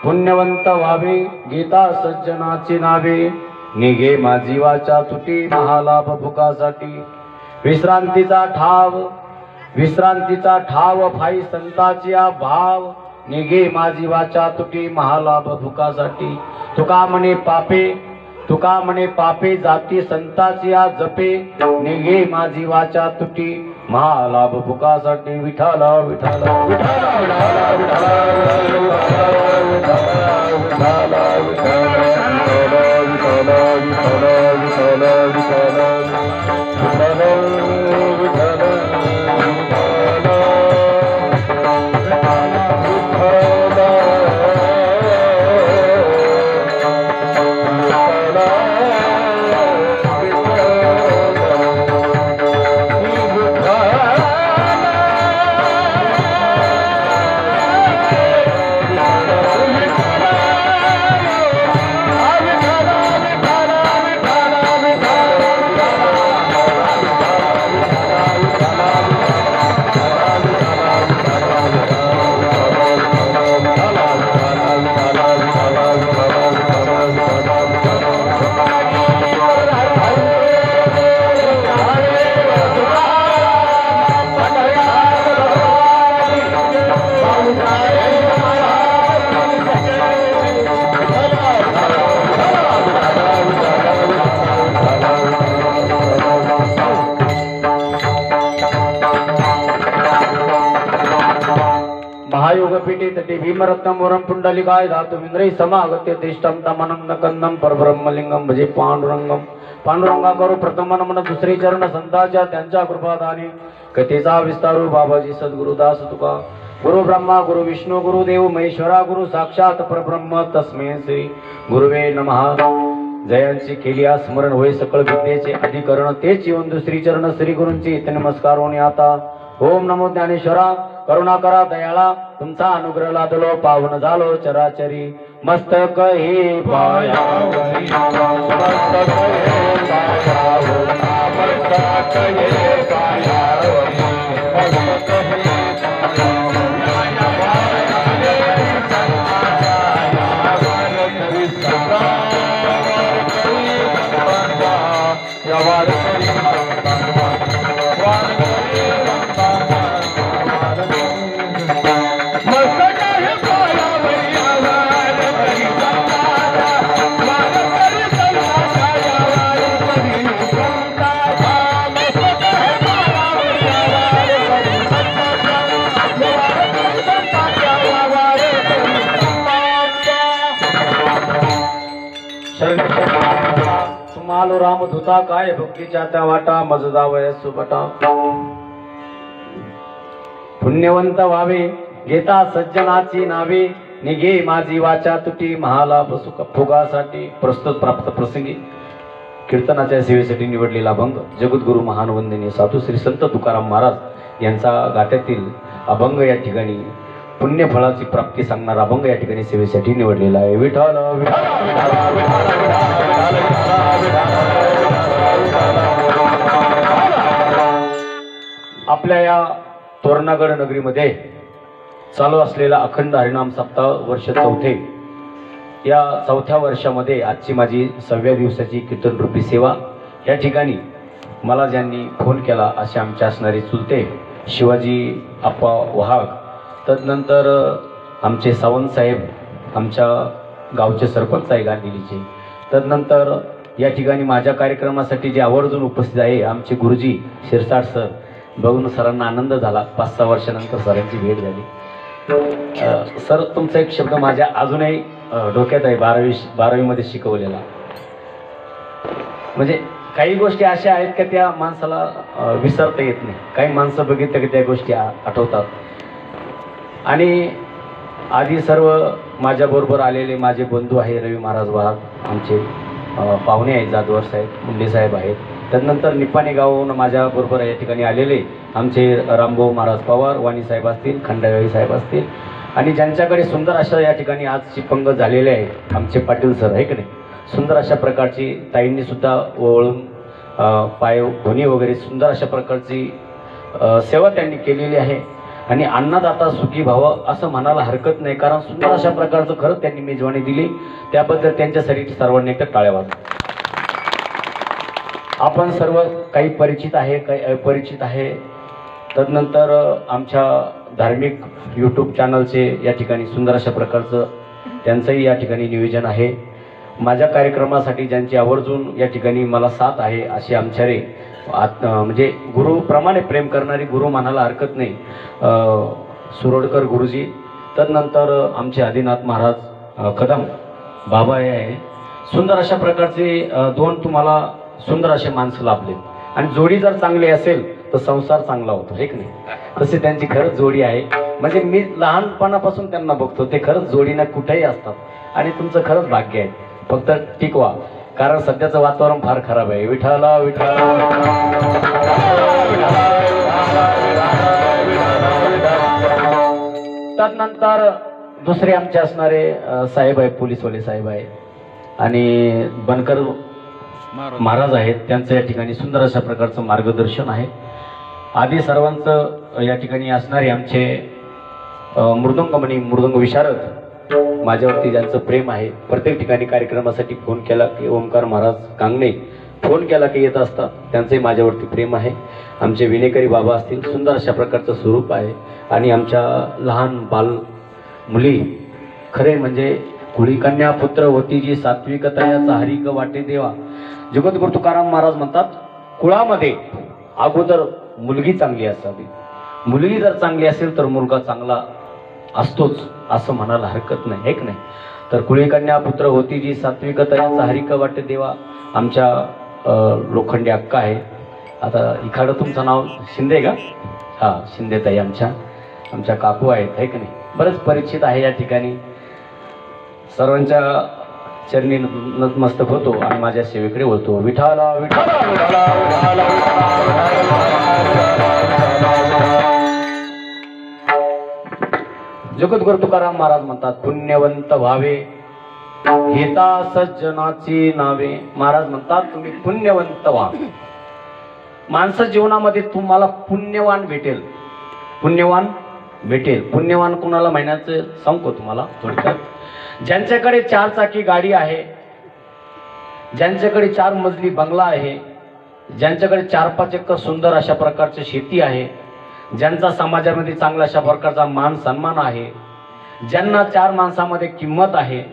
पुण्यवंत व्हावे गीता सज्जनाची नावे निघे माझी वाचा तुटी महालाभ भुकासाठी विश्रांतीचा ठाव फाई संताची भाव निघे माझी वाचा तुटी महालाभ भुकासाठी तुका म्हणे पापे जाती संताची जपे निघे माझी वाचा तुटी महालाभ भुकासाठी विठाला विठाला विठाला विठाला विठाला महायोगपीठे तटे भीमरत्नम वरम पुंडलिकाय धातुमिंद्रै समागत्य तिष्ठम तमनंद कंदम परब्रह्मलिंगम भजे पांडुरंगा करू प्रथम नमन दुसरे चरण संतांच्या त्यांच्या कृपादाने कथेचा विस्तारू बाबाजी सद्गुरुदास तुका गुरु ब्रह्मा गुरु विष्णू गुरु देव महेश्वरा गुरु साक्षात परब्रह्म तस्मै श्री गुरुवे नमः। जयांची केली स्मरण होय सकळ विद्येचे अधिकरण तेच येऊन दुसरी चरण श्री गुरूंची इथे नमस्कार होणे आता। ओम नमो ज्ञानेश्वरा करुणा करा दयाळा तुमचा अनुग्रह लादलो पावन झालो चराचरी मस्तक हे पायावरी मस्तक हे पायावरी मस्तक हे पायावरी मस्तक हे आलो राम धुता काय भक्तीच्या त्या वाटा मज जावय सुबटा पुण्यवंत व्हावे घेता सज्जनाची नावे निघे माझी वाचा तुटी महालाभ सुख फुगासाठी प्रस्तुत प्राप्त प्रसंगी कीर्तनाच्या सेवेसाठी निवडलेला अभंग जगद्गुरु महान वंदनीय साधू श्री संत तुकाराम महाराज यांचा गात्यातील अभंग या ठिकाणी पुण्यफळाची प्राप्ती सांगणारा अभंग या ठिकाणी सेवेसाठी निवडलेला आहे. विठ्ठल आपल्या या तोरणागड नगरीमध्ये चालू असलेला अखंड हरिनाम सप्ताह वर्ष चौथे या चौथ्या वर्षामध्ये आजची माझी 6व्या दिवसाची कीर्तन रूपी सेवा या ठिकाणी मला ज्यांनी फोन केला असे आमचे असणारे चुलते शिवाजी आप्पा वहाग, तदनंतर आमचे सावंत साहेब आमच्या गावचे सरपंच आहे गांधीलीचे, तदनंतर या ठिकाणी माझ्या कार्यक्रमासाठी जे आवर्जून उपस्थित आहे आमचे गुरुजी शिरसाट सर. बघून सरांना आनंद झाला. 5-6 वर्षानंतर सरांची भेट झाली. सर तुमचा एक शब्द माझ्या अजूनही डोक्यात आहे 12वीमध्ये शिकवलेला. म्हणजे काही गोष्टी अशा आहेत की त्या माणसाला विसरता येत नाही. काही माणसं बघितलं की त्या गोष्टी आठवतात. आणि आधी सर्व माझ्याबरोबर आलेले माझे बंधू आहे रवी महाराज वाघ, आमचे पाहुणे आहेत जाधवर साहेब, मुंडे साहेब आहेत. त्यानंतर निपाणी गावाहून माझ्याबरोबर या ठिकाणी आलेले आमचे रामभाऊ महाराज पवार, वाणी साहेब असतील, खंडाळी साहेब असतील आणि ज्यांच्याकडे सुंदर अशा या ठिकाणी आजची पंगत झालेले आहे आमचे पाटील सर आहे की नाही. सुंदर अशा प्रकारची ताईंनी सुद्धा ओळून पाय धोनी वगैरे सुंदर अशा प्रकारची सेवा त्यांनी केलेली आहे. आणि अन्नदाता सुखी व्हावं असं म्हणायला हरकत नाही, कारण सुंदर अशा प्रकारचं खरं त्यांनी मेजवानी दिली. त्याबद्दल त्यांच्यासाठी सर्वांनी एकदा टाळ्या वाजवा. आपण सर्व काही परिचित आहे, काही अपरिचित आहे. तदनंतर आमच्या धार्मिक यूट्यूब चॅनलचे या ठिकाणी सुंदर अशा प्रकारचं त्यांचंही या ठिकाणी नियोजन आहे. माझ्या कार्यक्रमासाठी ज्यांची आवर्जून या ठिकाणी मला साथ आहे असे आमच्यारे म्हणजे गुरुप्रमाणे प्रेम करणारी गुरु म्हणायला हरकत नाही सुरोडकर गुरुजी. तदनंतर आमचे आदिनाथ महाराज कदम बाबा हे आहे. सुंदर अशा प्रकारचे 2 तुम्हाला सुंदर असे माणसं लाभले. आणि जोडी जर चांगली असेल तर संसार चांगला होतो हे की नाही. तसे त्यांची खरंच जोडी आहे. म्हणजे मी लहानपणापासून त्यांना बघतो, ते खरंच जोडीनं कुठेही असतात. आणि तुमचं खरंच भाग्य आहे. फक्त टिकवा, कारण सध्याचं वातावरण फार खराब आहे. विठ्ठला विठ्ठला. त्यानंतर दुसरे आमचे असणारे साहेब आहे, पोलीसवाले साहेब आहे आणि बनकर महाराज आहेत. त्यांचं या ठिकाणी सुंदर अशा प्रकारचं मार्गदर्शन आहे. आधी सर्वांचं या ठिकाणी असणारे आमचे मृदंगमणी मृदंग विशारद माझ्यावरती ज्यांचं प्रेम आहे. प्रत्येक ठिकाणी कार्यक्रमासाठी फोन केला की ओमकार महाराज कांगणे फोन केला की येत असतात. त्यांचंही माझ्यावरती प्रेम आहे. आमचे विनेकरी बाबा असतील, सुंदर अशा प्रकारचं स्वरूप आहे. आणि आमच्या लहान बाल मुली खरे म्हणजे कुळी कन्या पुत्र होती जी सात्विकता याचा हरिक वाटे देवा. जगद्गुरु तुकाराम महाराज म्हणतात कुळामध्ये अगोदर मुलगी चांगली असावी. मुलगी जर चांगली असेल तर मुलगा चांगला असतोच असं म्हणायला हरकत नाही एक नाही. तर कुळी कन्या पुत्र होती जी सात्विकता याचा हरिक वाटे देवा. आमच्या लोखंडी अक्का आहे. आता इखाडं तुमचं नाव शिंदे का? हां शिंदेताई आमच्या काकू आहेत आहे की नाही. बरेच परिचित आहे या ठिकाणी. सर्वांच्या चरणी नतमस्तक होतो आणि माझ्या सेवेकडे वळतो. विठाला विठाला विठाला विठाला. जगद्गुरु तुकाराम महाराज म्हणतात पुण्यवंत व्हावे घेता सज्जनाची नावे. महाराज म्हणतात तुम्ही पुण्यवंत व्हा. माणसं जीवनामध्ये तुम्हाला पुण्यवान भेटेल. पुण्यवान भेटेल. पुण्यवान कुणाला महिन्याचं सांगतो तुम्हाला थोडक्यात. ज्यांच्याकडे 4 चाकी गाडी आहे, ज्यांच्याकडे 4 मजली बंगला आहे, ज्यांच्याकडे 4-5 एकर सुंदर अशा प्रकारची शेती आहे, ज्यांचा समाजामध्ये चांगला अशा प्रकारचा मान सन्मान आहे, ज्यांना 4 माणसामध्ये किंमत आहे,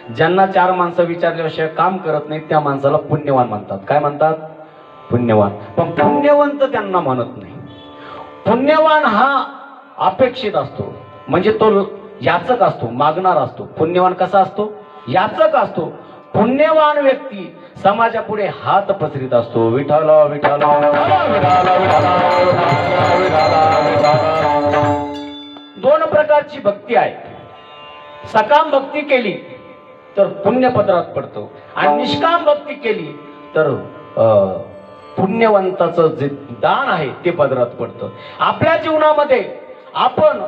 ज्यांना 4 माणसं विचारल्याशिवाय काम करत नाहीत, त्या माणसाला पुण्यवान म्हणतात. काय म्हणतात? पुण्यवान. पण पुण्यवंत त्यांना म्हणत नाही. पुण्यवान हा अपेक्षित असतो, म्हणजे तो याचक असतो, मागणार असतो. पुण्यवान कसा असतो? याचक असतो. पुण्यवान व्यक्ती समाजापुढे हात पसरीत असतो. विठ्ठल विठ्ठल. दोन प्रकारची भक्ती आहे. सकाम भक्ती केली तर पुण्यपत्रात पडतो आणि निष्काम भक्ती केली तर पुण्यवंताचं जे दान आहे ते पदरात पडतं. आपल्या जीवनामध्ये आपण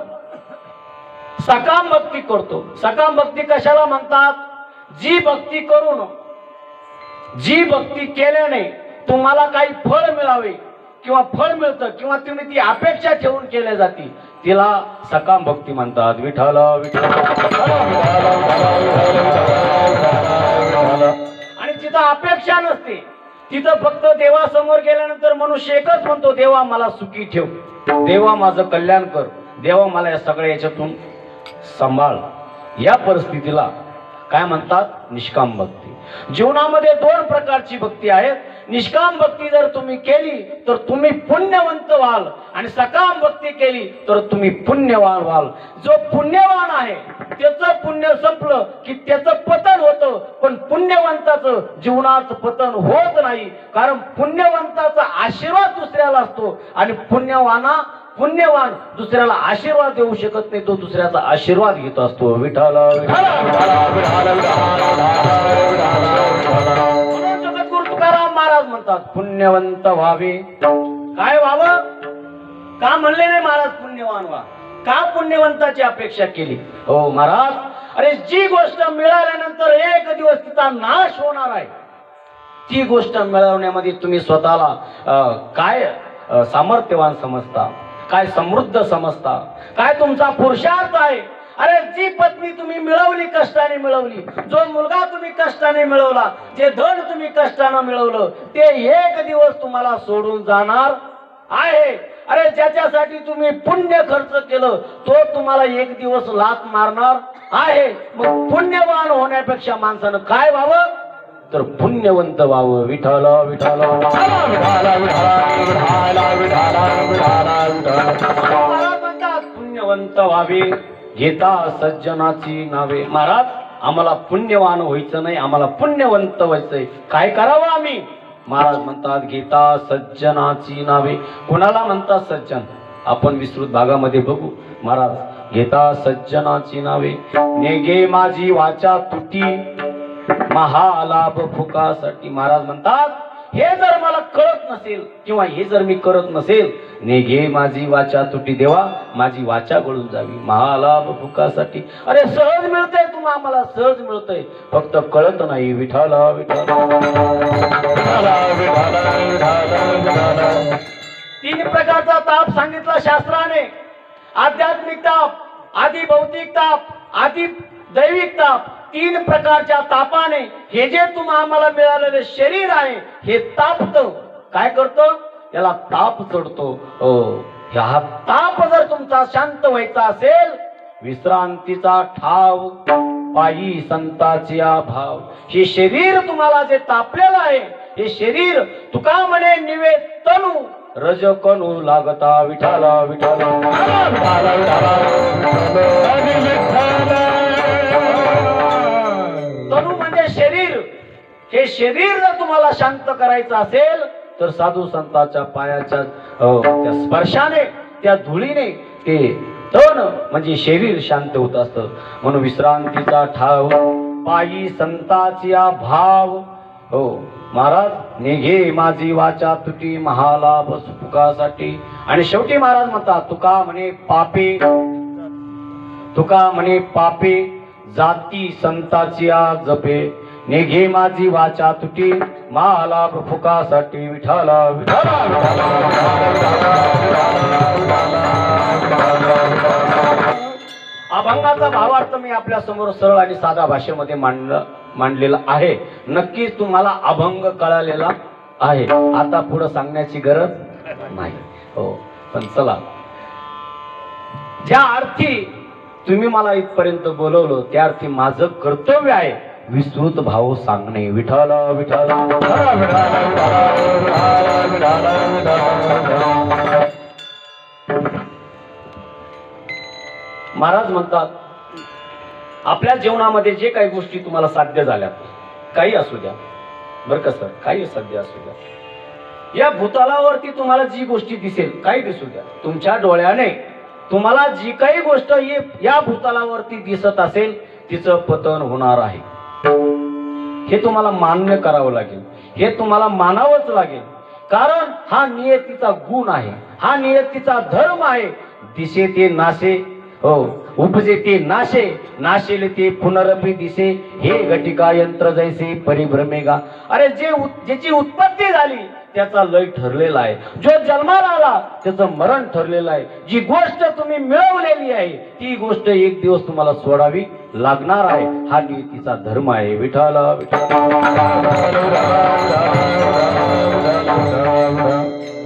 सकाम भक्ती करतो. सकाम भक्ती कशाला म्हणतात? जी भक्ती करून, जी भक्ती केल्याने तुम्हाला काही फळ मिळावे किंवा फळ मिळतं किंवा तुम्ही ती अपेक्षा ठेवून केल्या जाते तिला सकाम भक्ती म्हणतात. विठ्ठल विठ्ठल. आणि जिथं अपेक्षा नसते तिथं फक्त देवासमोर गेल्यानंतर मनुष्य एकच म्हणतो, देवा मला सुखी ठेव, देवा माझं कल्याण कर, देवा मला या सगळ्या याच्यातून सांभाळ. या परिस्थितीला काय म्हणतात? निष्काम भक्ती. जीवनामध्ये दोन प्रकारची भक्ती आहेत. निष्काम भक्ती जर तुम्ही केली तर तुम्ही पुण्यवंत व्हाल आणि सकाम भक्ती केली तर तुम्ही पुण्यवान व्हाल. जो पुण्यवान आहे त्याचं पुण्य संपलं की त्याचं पतन होतं, पण पुण्यवंताचं जीवनात पतन होत नाही. कारण पुण्यवंताचा आशीर्वाद दुसऱ्याला असतो आणि पुण्यवान दुसऱ्याला आशीर्वाद देऊ शकत नाही, तो दुसऱ्याचा आशीर्वाद घेत असतो. विठ्ठल जगद्गुरु तुकाराम महाराज म्हणतात पुण्यवंत व्हावे. काय व्हावं? का म्हणले नाही महाराज पुण्यवान व्हा? का पुण्यवंताची अपेक्षा केली? हो महाराज, अरे जी गोष्ट मिळाल्यानंतर एक दिवस तिचा नाश होणार आहे, ती गोष्ट मिळवण्यामध्ये तुम्ही स्वतःला काय सामर्थ्यवान समजता, काय समृद्ध समजता, काय तुमचा पुरुषार्थ आहे? अरे जी पत्नी तुम्ही मिळवली, कष्टाने मिळवली, जो मुलगा तुम्ही कष्टाने मिळवला, जे धन तुम्ही कष्टाने मिळवलं, ते एक दिवस तुम्हाला सोडून जाणार आहे. अरे ज्याच्यासाठी तुम्ही पुण्य खर्च केलं तो तुम्हाला एक दिवस लाथ मारणार आहे. मग पुण्यवान होण्यापेक्षा माणसानं काय व्हावं? तर पुण्यवंत व्हावं. विठ्ठल विठ्ठल. म्हणतात पुण्यवंत व्हावे घेता सज्जनाची नावे. महाराज, आम्हाला पुण्यवान व्हायचं नाही, आम्हाला पुण्यवंत व्हायचंय. काय करावं आम्ही? महाराज म्हणतात घेता सज्जनाची नावे. कोणाला म्हणतात सज्जन? आपण विस्तृत भागामध्ये बघू. महाराज घेता सज्जनाची नावे, नेगे माझी वाचा तुटी महालाभ फुकासाठी. महाराज म्हणतात हे जर मला कळत नसेल किंवा हे जर मी करत नसेल, नेगे माझी वाचा तुटी, देवा माझी वाचा गळून जावी महालाभ फुकासाठी. अरे सहज मिळतंय, तुम्हाला आम्हाला सहज मिळतंय, फक्त कळत नाही. विठ्ठल विठ्ठल. तीन प्रकारचा ताप सांगितला शास्त्राने. आध्यात्मिक ताप, आधी भौतिक ताप, आधी दैविक ताप. तीन प्रकारच्या तापाने हे जे तुम्हाला आम्हाला मिळालेले शरीर आहे हे तापतं. काय करतो? याला ताप चढतो. हा ताप जर तुमचा शांत व्हायचा असेल, विश्रांतीचा ठाव पायी संताची भाव. हे शरीर तुम्हाला जे तापलेलं आहे, हे शरीर तुका म्हणे निवे तनू रज कनू लागता. विठ्ठल विठ्ठल. तनू म्हणजे शरीर. हे शरीर जर तुम्हाला शांत करायचं असेल तर साधू संतांच्या पायाच्या त्या स्पर्शाने, त्या धुळीने ते तन म्हणजे शरीर शांत होत असतं. म्हणून विश्रांतीचा ठाव पायी संताची भाव. हो महाराज, निघे माझी वाचा तुटी महालाभ सुखासाठी. आणि शेवटी महाराज म्हणतात तुका म्हणे पापे, तुका म्हणे पापे जाती संताची जपे, निघे माझी वाचा तुटी महालाभ फुकासाठी. विठ्ठल अभंगाचा भावार्थ मी आपल्या समोर सरळ आणि साधा भाषेमध्ये मांडलेला आहे. नक्कीच तुम्हाला अभंग कळालेला आहे. आता पुढे सांगण्याची गरज नाही. हो, पण चला, ज्या अर्थी तुम्ही मला इथपर्यंत बोलवलं त्या अर्थी माझं कर्तव्य आहे विस्तृत भाव सांगणे. विठ्ठल विठ्ठल. महाराज म्हणतात आपल्या जीवनामध्ये जे काही गोष्टी तुम्हाला साध्य झाल्या, काही असू द्या, बरं का सर, काही सध्या असू द्या, या भूतलावरती तुम्हाला जी गोष्टी दिसेल काही दिसू द्या, तुमच्या डोळ्याने तुम्हाला जी काही गोष्ट या भूतलावरती दिसत असेल तिचं पतन होणार आहे, हे तुम्हाला मान्य करावं लागेल, हे तुम्हाला मानावंच लागेल. कारण हा नियतीचा गुण आहे, हा नियतीचा धर्म आहे. दिसे ते नाशे, हो, उपजे ते नाशे, नाशेले ते पुनरपी दिसे, हे घटिका यंत्र जैसे परिभ्रमेगा. अरे ज्याची उत्पत्ती झाली त्याचा लय ठरलेला आहे, जो जन्माला आला त्याचं मरण ठरलेलं आहे. जी गोष्ट तुम्ही मिळवलेली आहे ती गोष्ट एक दिवस तुम्हाला सोडावी लागणार आहे. हा नियतीचा धर्म आहे. विठ्ठल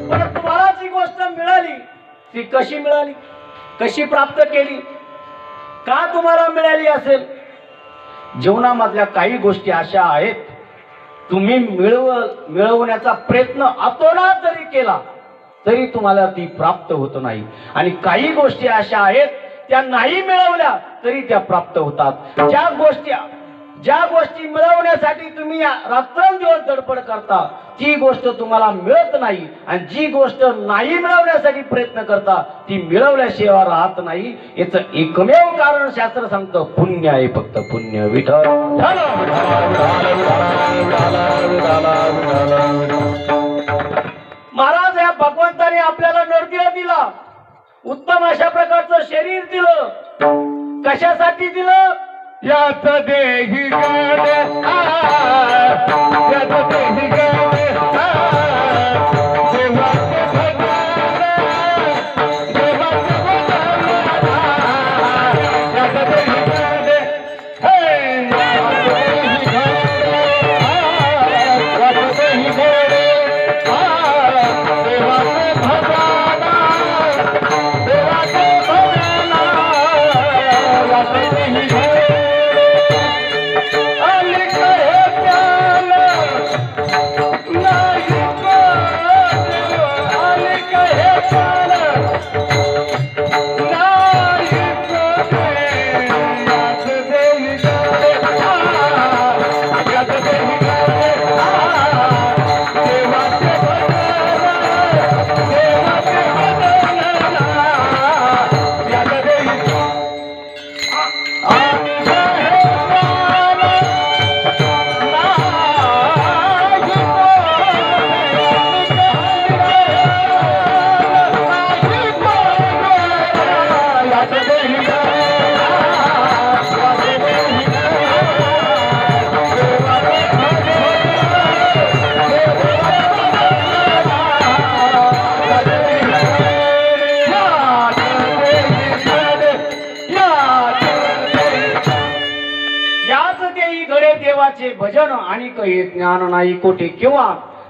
पण तुम्हाला जी गोष्ट मिळाली ती कशी मिळाली, कशी प्राप्त केली, का तुम्हाला मिळाली असेल? जीवनामधल्या काही गोष्टी अशा आहेत तुम्ही मिळवण्याचा प्रयत्न अतोनात जरी केला तरी तुम्हाला ती प्राप्त होत नाही, आणि काही गोष्टी अशा आहेत त्या नाही मिळवल्या तरी त्या प्राप्त होतात. ज्या गोष्टी मिळवण्यासाठी तुम्ही रात्रंदिवस धडपड करता ती गोष्ट तुम्हाला मिळत नाही, आणि जी गोष्ट नाही मिळवण्यासाठी प्रयत्न करता ती मिळवल्याशिवाय राहत नाही. याचं एकमेव कारण शास्त्र सांगतं पुण्य आहे, फक्त पुण्य. विठ्ठल महाराज, या भगवंताने आपल्याला नरदेह दिला, उत्तम अशा प्रकारचं शरीर दिलं. कशासाठी दिलं? याच देही गड, याच देही गड, देवाचे भजन, देवाचे भजन, याच देही गड, याच देही गड, देवाचे भजन, देवाचे भजन, याच देही गड. भजन आणि काही ज्ञान नाही कोठे, किंवा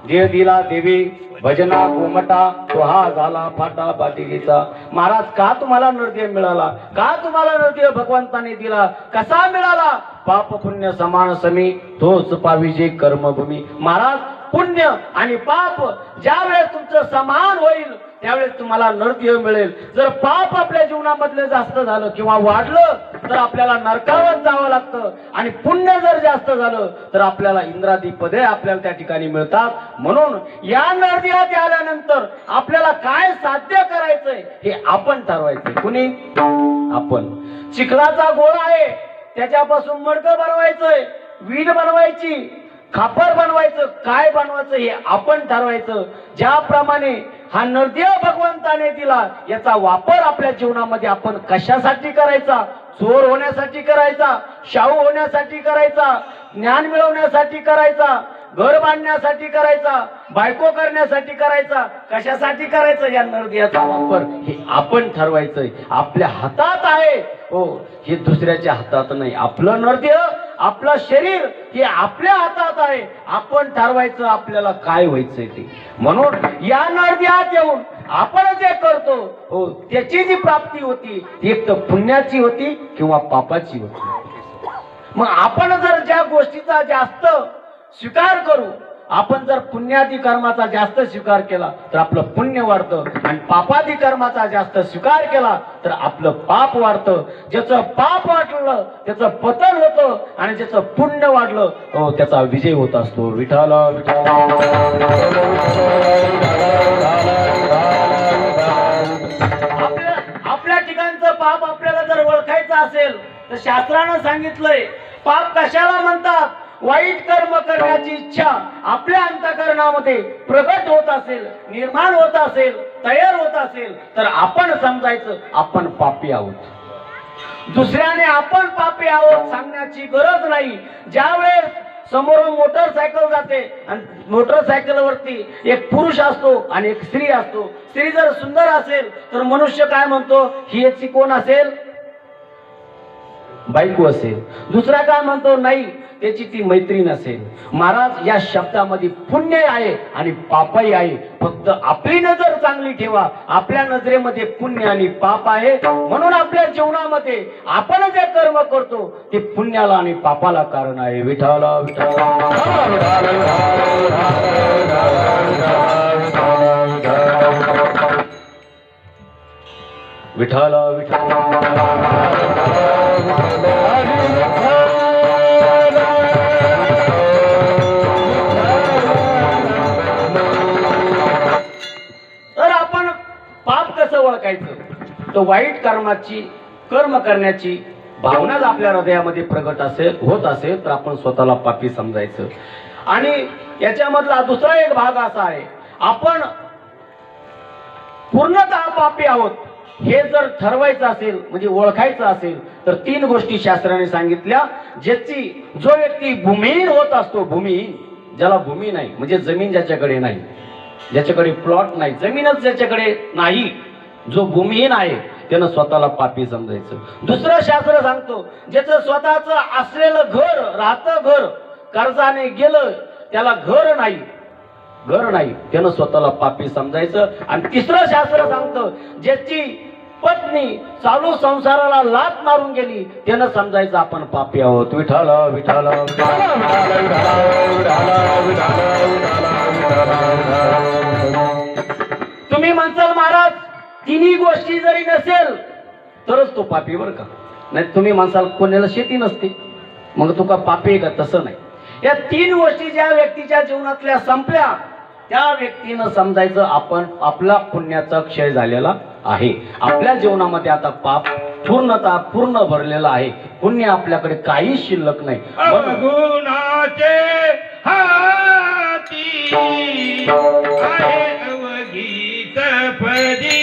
देह दिला देवी भजना गोमटा तो हा झाला फाटा बादिलीचा. महाराज, का तुम्हाला नरदेह मिळाला, का तुम्हाला नरदेह भगवंताने दिला, कसा मिळाला? पाप पुण्य समान समी, तोच पाविजे कर्मभूमी. महाराज, पुण्य आणि पाप ज्या वेळेस तुमचं समान होईल त्यावेळेस तुम्हाला नरदेह मिळेल. जर पाप आपल्या जीवनामधलं जास्त झालं किंवा वाढलं तर आपल्याला नरकावर जावं लागतं, आणि पुण्य जर जास्त झालं तर आपल्याला इंद्रादी पदे आपल्याला त्या ठिकाणी मिळतात. म्हणून या नरदेहात आल्यानंतर आपल्याला काय साध्य करायचंय हे आपण ठरवायचंय. कुणी? आपण. चिखलाचा गोळा आहे, त्याच्यापासून मडकं बनवायचंय, वीट बनवायची, खापर बनवायचं, काय बनवायचं हे आपण ठरवायचं. ज्याप्रमाणे हा नरदेह भगवंताने दिला याचा वापर आपल्या जीवनामध्ये आपण कशासाठी करायचा? चोर होण्यासाठी करायचा, शाहू होण्यासाठी करायचा, ज्ञान मिळवण्यासाठी करायचा, घर बांधण्यासाठी करायचा, बायको करण्यासाठी करायचा, कशासाठी करायचं? या नरदेहाचा वापर हे आपण ठरवायचंय. आपल्या हातात आहे, हो, हे दुसऱ्याच्या हातात नाही. आपलं नरदेह, आपलं शरीर हे आपल्या हातात आहे. आपण ठरवायचं आपल्याला काय व्हायचंय ते. म्हणून या नरदेहात येऊन आपण जे करतो, हो, त्याची जी प्राप्ती होती एक तर पुण्याची होती किंवा पापाची होती. मग आपण जर ज्या गोष्टीचा जास्त स्वीकार करू, आपण जर पुण्यादी कर्माचा जास्त स्वीकार केला तर आपलं पुण्य वाढतं आणि पापादी कर्माचा जास्त स्वीकार केला तर आपलं पाप वाढतं. ज्याचं पाप वाढलं त्याचं पतन होतं आणि ज्याचं पुण्य वाढलं त्याचा विजय होत असतो. विठ्ठल विठ्ठल. आपल्या ठिकाणचं पाप आपल्याला जर ओळखायचं असेल तर शास्त्रानं सांगितलंय पाप कशाला म्हणतात. वाईट कर्म करण्याची इच्छा आपल्या अंतःकरणामध्ये प्रगट होत असेल, निर्माण होत असेल, तयार होत असेल तर आपण समजायचं आपण पापी आहोत. दुसऱ्याने आपण पापी आहोत सांगण्याची गरज नाही. ज्यावेळेस समोरून मोटरसायकल जाते आणि मोटरसायकलवरती एक पुरुष असतो आणि एक स्त्री असतो. स्त्री जर सुंदर असेल तर मनुष्य काय म्हणतो, ही याची कोण असेल, बायको असेल. दुसरा काय म्हणतो, नाही त्याची ती मैत्रीण असेल. महाराज या शब्दामध्ये पुण्य आहे आणि पापही आहे. फक्त आपली नजर चांगली ठेवा. आपल्या नजरेमध्ये पुण्य आणि पाप आहे म्हणून आपल्या जीवनामध्ये आपण जे कर्म करतो ते पुण्याला आणि पापाला कारण आहे. विठ्ठल विठ्ठल. विठ्ठल विठ्ठल. तर आपण पाप कसं ओळखायचं, तर वाईट कर्म करण्याची भावना आपल्या हृदयामध्ये प्रगट होत असेल तर आपण स्वतःला पापी समजायचं. आणि याच्यामधला दुसरा एक भाग असा आहे, आपण पूर्णतः पापी आहोत हे जर ठरवायचं असेल म्हणजे ओळखायचं असेल तर 3 गोष्टी शास्त्राने सांगितल्या. ज्याची जो व्यक्ती भूमिहीन होत असतो, भूमिहीन, ज्याला भूमी नाही म्हणजे जमीन ज्याच्याकडे नाही, ज्याच्याकडे प्लॉट नाही, जमीनच ज्याच्याकडे नाही, जो भूमिहीन आहे त्यानं स्वतःला पापी समजायचं. दुसरं शास्त्र सांगतो, ज्याचं स्वतःच असलेलं घर, राहतं घर कर्जाने गेलं, त्याला घर नाही त्यानं स्वतःला पापी समजायचं. आणि तिसरं शास्त्र सांगतं, ज्याची पत्नी चालू संसाराला लात मारून गेली त्यानं समजायचं आपण पापी आहोत. विठ्ठल विठ्ठल. तुम्ही म्हणसाल महाराज तिन्ही गोष्टी जरी नसेल तरच तो पापी, बरं का. नाही तुम्ही म्हणसाल कोणाला शेती नसते मग तो का पापी आहे का, तसं नाही. या 3 गोष्टी ज्या व्यक्तीच्या जीवनातल्या संपल्या त्या व्यक्तीनं समजायचं आपण आपला पुण्याचा क्षय झालेला आहे. आपल्या जीवनामध्ये आता पाप पूर्ण भरलेला आहे. पुण्य आपल्याकडे काही शिल्लक नाही. गुणाचे हाती आहे अवघी सपदी.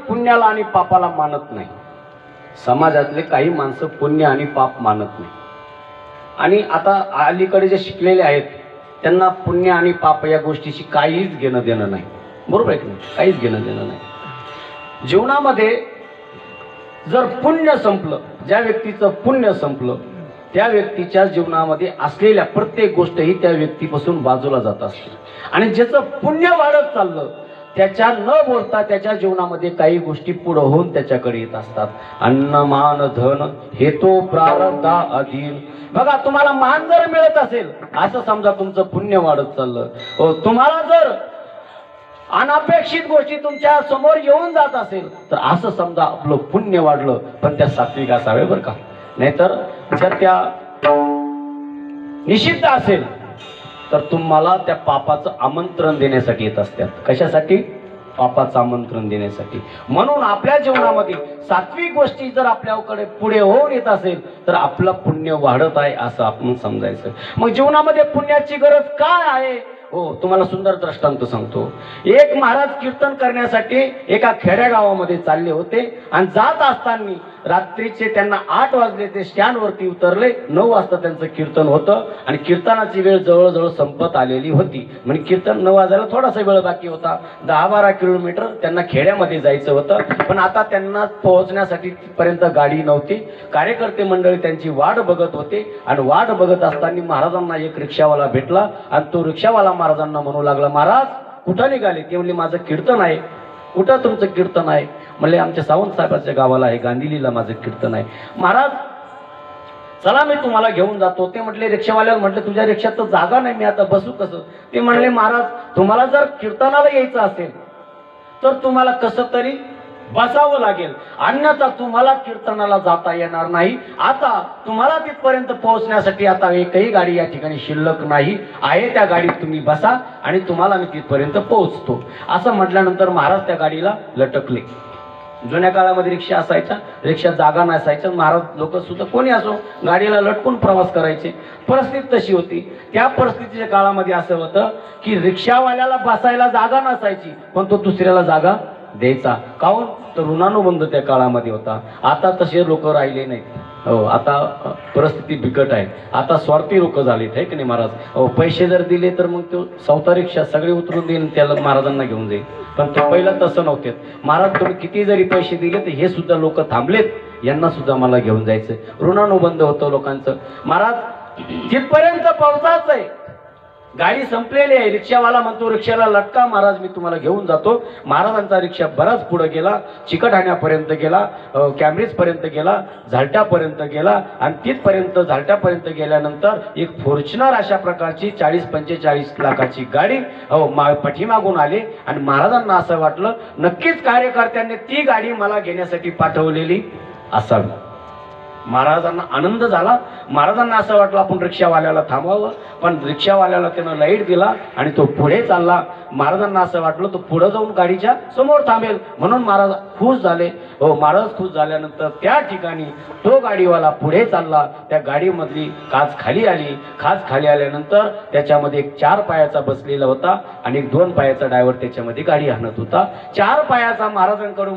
पुण्याला आणि पापाला मानत नाही. समाजातले काही माणसं पुण्य आणि पाप मानत नाही. आणि आता अलीकडे जे शिकलेले आहेत त्यांना पुण्य आणि पाप या गोष्टीशी काहीच घेणं देणं नाही. बरोबर आहे की नाही, काहीच घेणं देणं नाही. जीवनामध्ये जर पुण्य संपलं, ज्या व्यक्तीचं पुण्य संपलं त्या व्यक्तीच्या जीवनामध्ये असलेल्या प्रत्येक गोष्ट ही त्या व्यक्तीपासून बाजूला जात असते. आणि ज्याचं पुण्य वाढत चाललं त्याच्या न बोलता त्याच्या जीवनामध्ये काही गोष्टी पुढे होऊन त्याच्याकडे येत असतात. अन्न मान धन हे तो प्रारब्धा अधीन. बघा तुम्हाला मान जर मिळत असेल असं समजा तुमचं पुण्य वाढत चाललं. तुम्हाला जर अनपेक्षित गोष्टी तुमच्या समोर येऊन जात असेल तर असं समजा आपलं पुण्य वाढलं. पण त्या सात्विक असावे बरं का. नाहीतर जर त्या निषिद्ध असेल तर तुम्हाला त्या पापाचं आमंत्रण देण्यासाठी येत असतात. कशासाठी? पापाचं आमंत्रण देण्यासाठी. म्हणून आपल्या जीवनामध्ये सात्विक गोष्टी जर आपल्याकडे पुढे होऊन येत असेल तर आपलं पुण्य वाढत आहे असं आपण समजायचं. मग जीवनामध्ये पुण्याची गरज काय आहे? तुम्हाला सुंदर दृष्टांत सांगतो. एक महाराज कीर्तन करण्यासाठी एका खेड्यागावामध्ये चालले होते आणि जात असताना रात्रीचे त्यांना 8 वाजले, ते स्टँडवरती उतरले. 9 वाजता त्यांचं कीर्तन होतं आणि कीर्तनाची वेळ जवळजवळ संपत आलेली होती. म्हणजे कीर्तन 9 वाजायला थोडासा वेळ बाकी होता. 10-12 किलोमीटर त्यांना खेड्यामध्ये जायचं होतं. पण आता त्यांना पोहोचण्यासाठी तिथपर्यंत गाडी नव्हती. कार्यकर्ते मंडळी त्यांची वाट बघत होते आणि वाट बघत असताना महाराजांना एक रिक्षावाला भेटला आणि तो रिक्षावाला महाराजांना म्हणू लागला, महाराज कुठं निघाले? ते म्हणले, माझं कीर्तन आहे. कुठं तुमचं कीर्तन आहे? म्हणले, आमच्या सावंत साहेबाच्या गावाला आहे, गांधीलीला माझं कीर्तन आहे. महाराज चला मी तुम्हाला घेऊन जातो. ते म्हटले, रिक्षावाल्याला म्हटले, तुझ्या रिक्षात तर जागा नाही, मी आता बसू कसं? ते म्हणले, महाराज तुम्हाला जर कीर्तनाला यायचं असेल तर तुम्हाला कसं तरी बसावं लागेल, अन्यथा तुम्हाला कीर्तनाला जाता येणार नाही. आता तुम्हाला तिथपर्यंत पोहोचण्यासाठी आता एकही गाडी या ठिकाणी शिल्लक नाही आहे. त्या गाडीत तुम्ही बसा आणि तुम्हाला मी तिथपर्यंत पोहोचतो. असं म्हटल्यानंतर महाराज त्या गाडीला लटकले. जुन्या काळामध्ये रिक्षा असायच्या, रिक्षात जागा नसायच्या. महाराज लोक सुद्धा कोणी असो गाडीला लटकून प्रवास करायचे. परिस्थिती तशी होती. त्या परिस्थितीच्या काळामध्ये असं होतं की रिक्षावाल्याला बसायला जागा नसायची, पण तो दुसऱ्याला जागा द्यायचा. काहून? तर ऋणानुबंध त्या काळामध्ये होता. आता तसे लोक राहिले नाहीत. हो, आता परिस्थिती बिकट आहे. आता स्वार्थी लोक झालेत, आहे की नाही महाराज? हो, पैसे जर दिले तर मग तो सवता रिक्षा सगळे उतरून देईन, त्याला महाराजांना घेऊन जाईल. पण ते पहिलं तसं नव्हते. महाराज तुम्ही किती जरी पैसे दिले तर हे सुद्धा लोक थांबलेत, यांना सुद्धा मला घेऊन जायचं. ऋणानुबंध होतं लोकांचं. महाराज तिथपर्यंत पोहोचायचं आहे, गाडी संपलेली आहे. रिक्षावाला म्हणतो, रिक्षाला लटका महाराज, मी तुम्हाला घेऊन जातो. महाराजांचा रिक्षा बराच पुढे गेला, चिकटहाण्यापर्यंत गेला, कॅम्ब्रिज पर्यंत गेला, झालट्यापर्यंत गेला आणि तिथपर्यंत झालट्यापर्यंत गेल्यानंतर एक फॉर्च्युनर अशा प्रकारची 40-45 लाखाची गाडी पाठीमागून आली आणि महाराजांना असं वाटलं नक्कीच कार्यकर्त्यांनी ती गाडी मला घेण्यासाठी पाठवलेली असावी. महाराजांना आनंद झाला. महाराजांना असं वाटलं आपण रिक्षावाल्याला थांबवावं, पण रिक्षावाल्याला त्यानं लाईट दिला आणि तो पुढे चालला. महाराजांना असं वाटलं तो पुढे जाऊन गाडीच्या समोर थांबेल, म्हणून महाराज खुश झाले. हो, महाराज खुश झाल्यानंतर त्या ठिकाणी तो गाडीवाला पुढे चालला. त्या गाडीमधली काच खाली आली. काच खाली आल्यानंतर त्याच्यामध्ये एक 4 पायाचा बसलेला होता आणि एक 2 पायाचा ड्रायव्हर त्याच्यामध्ये गाडी आणत होता. 4 पायाचा महाराजांकडे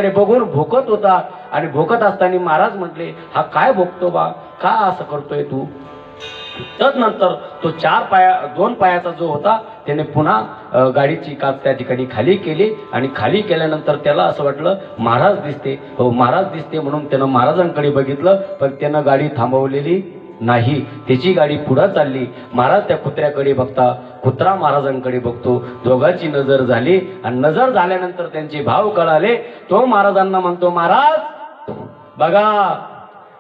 बघून भोकत होता आणि भोकत असताना महाराज म्हटले, हा काय भोगतो बा, का असं करतोय तू? तदनंतर तो 2 पायाचा जो होता त्याने पुन्हा गाडीची काच त्या ठिकाणी खाली केली आणि खाली केल्यानंतर त्याला असं वाटलं महाराज दिसते. हो, महाराज दिसते म्हणून त्यानं महाराजांकडे बघितलं, पण त्यानं गाडी थांबवलेली नाही. त्याची गाडी पुढे चालली. महाराज त्या कुत्र्याकडे बघता, कुत्रा महाराजांकडे बघतो. दोघांची नजर झाली आणि नजर झाल्यानंतर त्यांचे भाव कळाले. तो महाराजांना म्हणतो, महाराज बघा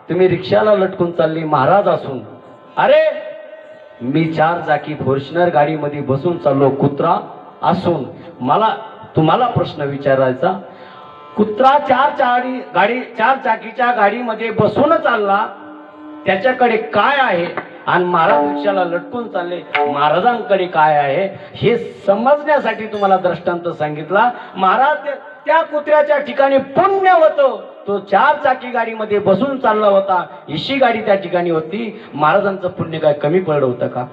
तुम्ही रिक्षाला लटकून चालली महाराज असून, अरे मी 4 चाकी फॉर्च्युनर गाडीमध्ये बसून चाललो कुत्रा असून. मला तुम्हाला प्रश्न विचारायचा, कुत्रा 4 चाकीच्या गाडीमध्ये बसून चालला, त्याच्याकडे काय आहे आणि महाराज रिक्षाला लटकून चालले, महाराजांकडे काय आहे हे समजण्यासाठी तुम्हाला दृष्टांत सांगितला. महाराज त्या कुत्र्याच्या ठिकाणी पुण्य होतं, तो 4 चाकी गाडीमध्ये बसून चालला होता, इशी गाडी त्या ठिकाणी होती. महाराजांचं पुण्य काय कमी पडलं होतं का?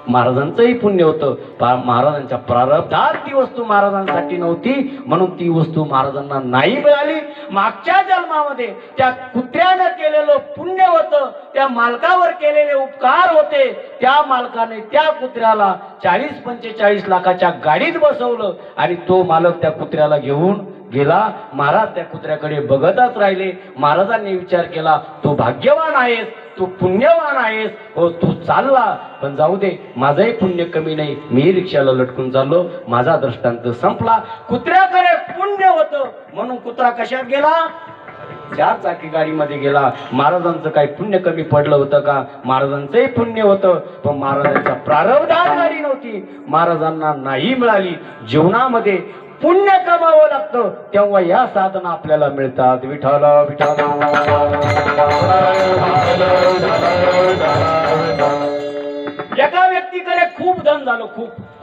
महाराजांचंही पुण्य होतं. महाराजांच्या प्रारब्धात ती वस्तू महाराजांसाठी नव्हती, म्हणून ती वस्तू महाराजांना नाही मिळाली. मागच्या जन्मामध्ये त्या कुत्र्यानं केलेलं पुण्य होतं, त्या मालकावर केलेले उपकार होते. त्या मालकाने त्या कुत्र्याला 40-45 लाखाच्या गाडीत बसवलं आणि तो मालक त्या कुत्र्याला घेऊन गेला. महाराज त्या कुत्र्याकडे बघतच राहिले. महाराजांनी विचार केला, तू भाग्यवान आहेस, तू पुण्यवान आहेस. हो, तू चालला, पण जाऊ दे, माझंही पुण्य कमी नाही, मी रिक्षाला लटकून चाललो, माझा दृष्टांत संपला. कुत्र्याकडे पुण्य होतं म्हणून कुत्रा कशात गेला? 4 चाकी गाडीमध्ये गेला. महाराजांचं काही पुण्य कमी पडलं होतं का? महाराजांचंही पुण्य होतं, पण महाराजांच्या प्रारब्धात गाडी नव्हती, महाराजांना नाही मिळाली. जीवनामध्ये पुण्य कमावं लागतं, तेव्हा या साधना आपल्याला मिळतात. विठ्ठल विठ्ठल. एका व्यक्तीकडे खूप धन झालं,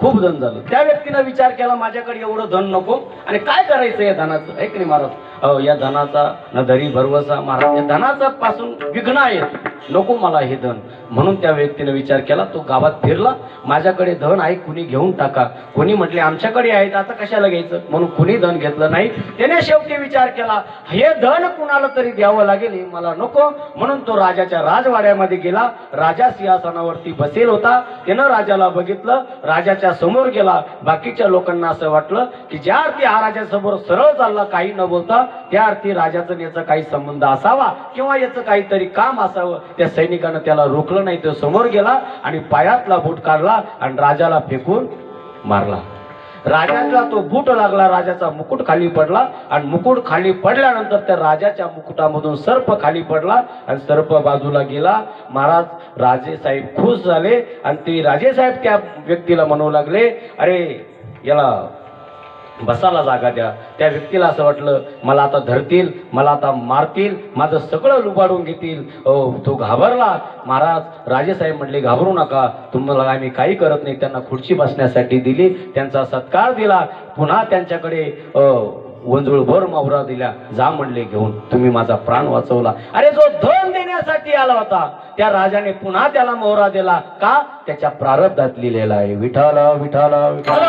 खूप धन झालं. त्या व्यक्तीने विचार केला, माझ्याकडे एवढं धन नको आणि काय करायचं या धनाचं, आहे की नाही महाराज? या धनाचा न धरी भरवसा. महाराज या धनाचा पासून विघ्न आहेत, नको मला हे धन. म्हणून त्या व्यक्तीने विचार केला, तो गावात फिरला, माझ्याकडे धन आहे, कुणी घेऊन टाका. कोणी म्हटले आमच्याकडे आहेत, आता कशाला घ्यायचं, म्हणून कुणी धन घेतलं नाही. त्याने शेवटी विचार केला, हे धन कुणाला तरी द्यावं लागेल, हे मला नको. म्हणून तो राजाच्या राजवाड्यामध्ये गेला. राजा सिंहासनावरती बसेल होता. त्यानं राजाला बघितलं, राजाच्या समोर गेला. बाकीच्या लोकांना असं वाटलं की ज्या अर्थी हा राजासमोर सरळ चालला काही न बोलता, त्या अर्थी राजाचं याचा काही संबंध असावा किंवा याचं काहीतरी काम असावं. त्या सैनिकानं त्याला रोखलं नाही. तो समोर गेला आणि पायातला बूट काढला आणि राजाला फेकून मारला. राजाचा तो बूट लागला, राजाचा मुकुट खाली पडला आणि मुकुट खाली पडल्यानंतर त्या राजाच्या मुकुटामधून सर्प खाली पडला आणि सर्प बाजूला गेला. महाराज राजेसाहेब खुश झाले आणि ते राजेसाहेब त्या व्यक्तीला म्हणू लागले, अरे याला बसायला जागा द्या. त्या व्यक्तीला असं वाटलं, मला आता धरतील, मला आता मारतील, माझं सगळं लुबाडून घेतील. तो घाबरला. महाराज राजेसाहेब म्हणले, घाबरू नका, तुम्हाला आम्ही काही करत नाही. त्यांना खुर्ची बसण्यासाठी दिली, त्यांचा सत्कार दिला. पुन्हा त्यांच्याकडे वंजुळभर मावरा दिल्या. जा म्हणले घेऊन, तुम्ही माझा प्राण वाचवला. अरे जो धन देण्यासाठी आला होता त्या राजाने पुन्हा त्याला मोहरा दिला. का? त्याच्या प्रारब्धात लिहिलेला आहे, विठ्ठल विठ्ठल विठ्ठल.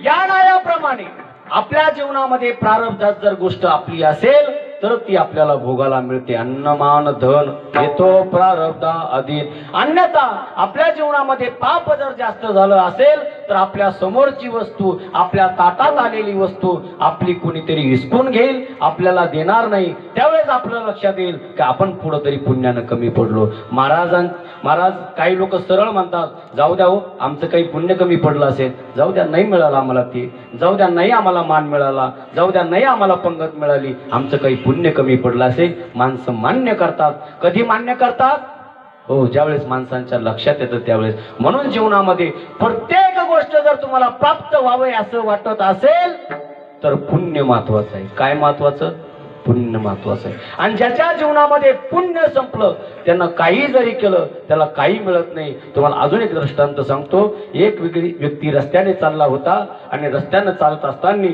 या नायाप्रमाणे आपल्या जीवनामध्ये प्रारब्धात जर गोष्ट आपली असेल तर ती आपल्याला भोगायला मिळते. अन्नमान धन येतो प्रारब्धा अधीन. अन्यथा आपल्या जीवनामध्ये पाप जर जास्त झालं असेल तर आपल्या समोरची वस्तू, आपल्या ताटात आलेली वस्तू आपली कोणीतरी हिसकून घेईल, आपल्याला देणार नाही. त्यावेळेस आपल्या लक्षात येईल की आपण पुढे तरी पुण्यानं कमी पडलो. महाराज काही लोक सरळ म्हणतात, जाऊ द्या हो, आमचं काही पुण्य कमी पडलं असेल, जाऊ द्या, नाही मिळालं आम्हाला ते, जाऊ द्या, नाही आम्हाला मान मिळाला, जाऊ द्या, नाही आम्हाला पंगत मिळाली, आमचं काही पुण्य कमी पडलं असेल. माणसं मान्य करतात. कधी मान्य करतात? हो, ज्यावेळेस माणसांच्या लक्षात येतं त्यावेळेस. म्हणून जीवनामध्ये प्रत्येक गोष्ट जर तुम्हाला प्राप्त व्हावे असं वाटत असेल तर पुण्य महत्वाचं आहे. काय महत्वाचं? पुण्य महत्वाचं आहे. आणि ज्याच्या जीवनामध्ये पुण्य संपलं, त्यांना काही जरी केलं त्याला काही मिळत नाही. तुम्हाला अजून एक दृष्टांत सांगतो. एक व्यक्ती रस्त्याने चालला होता आणि रस्त्याने चालत असताना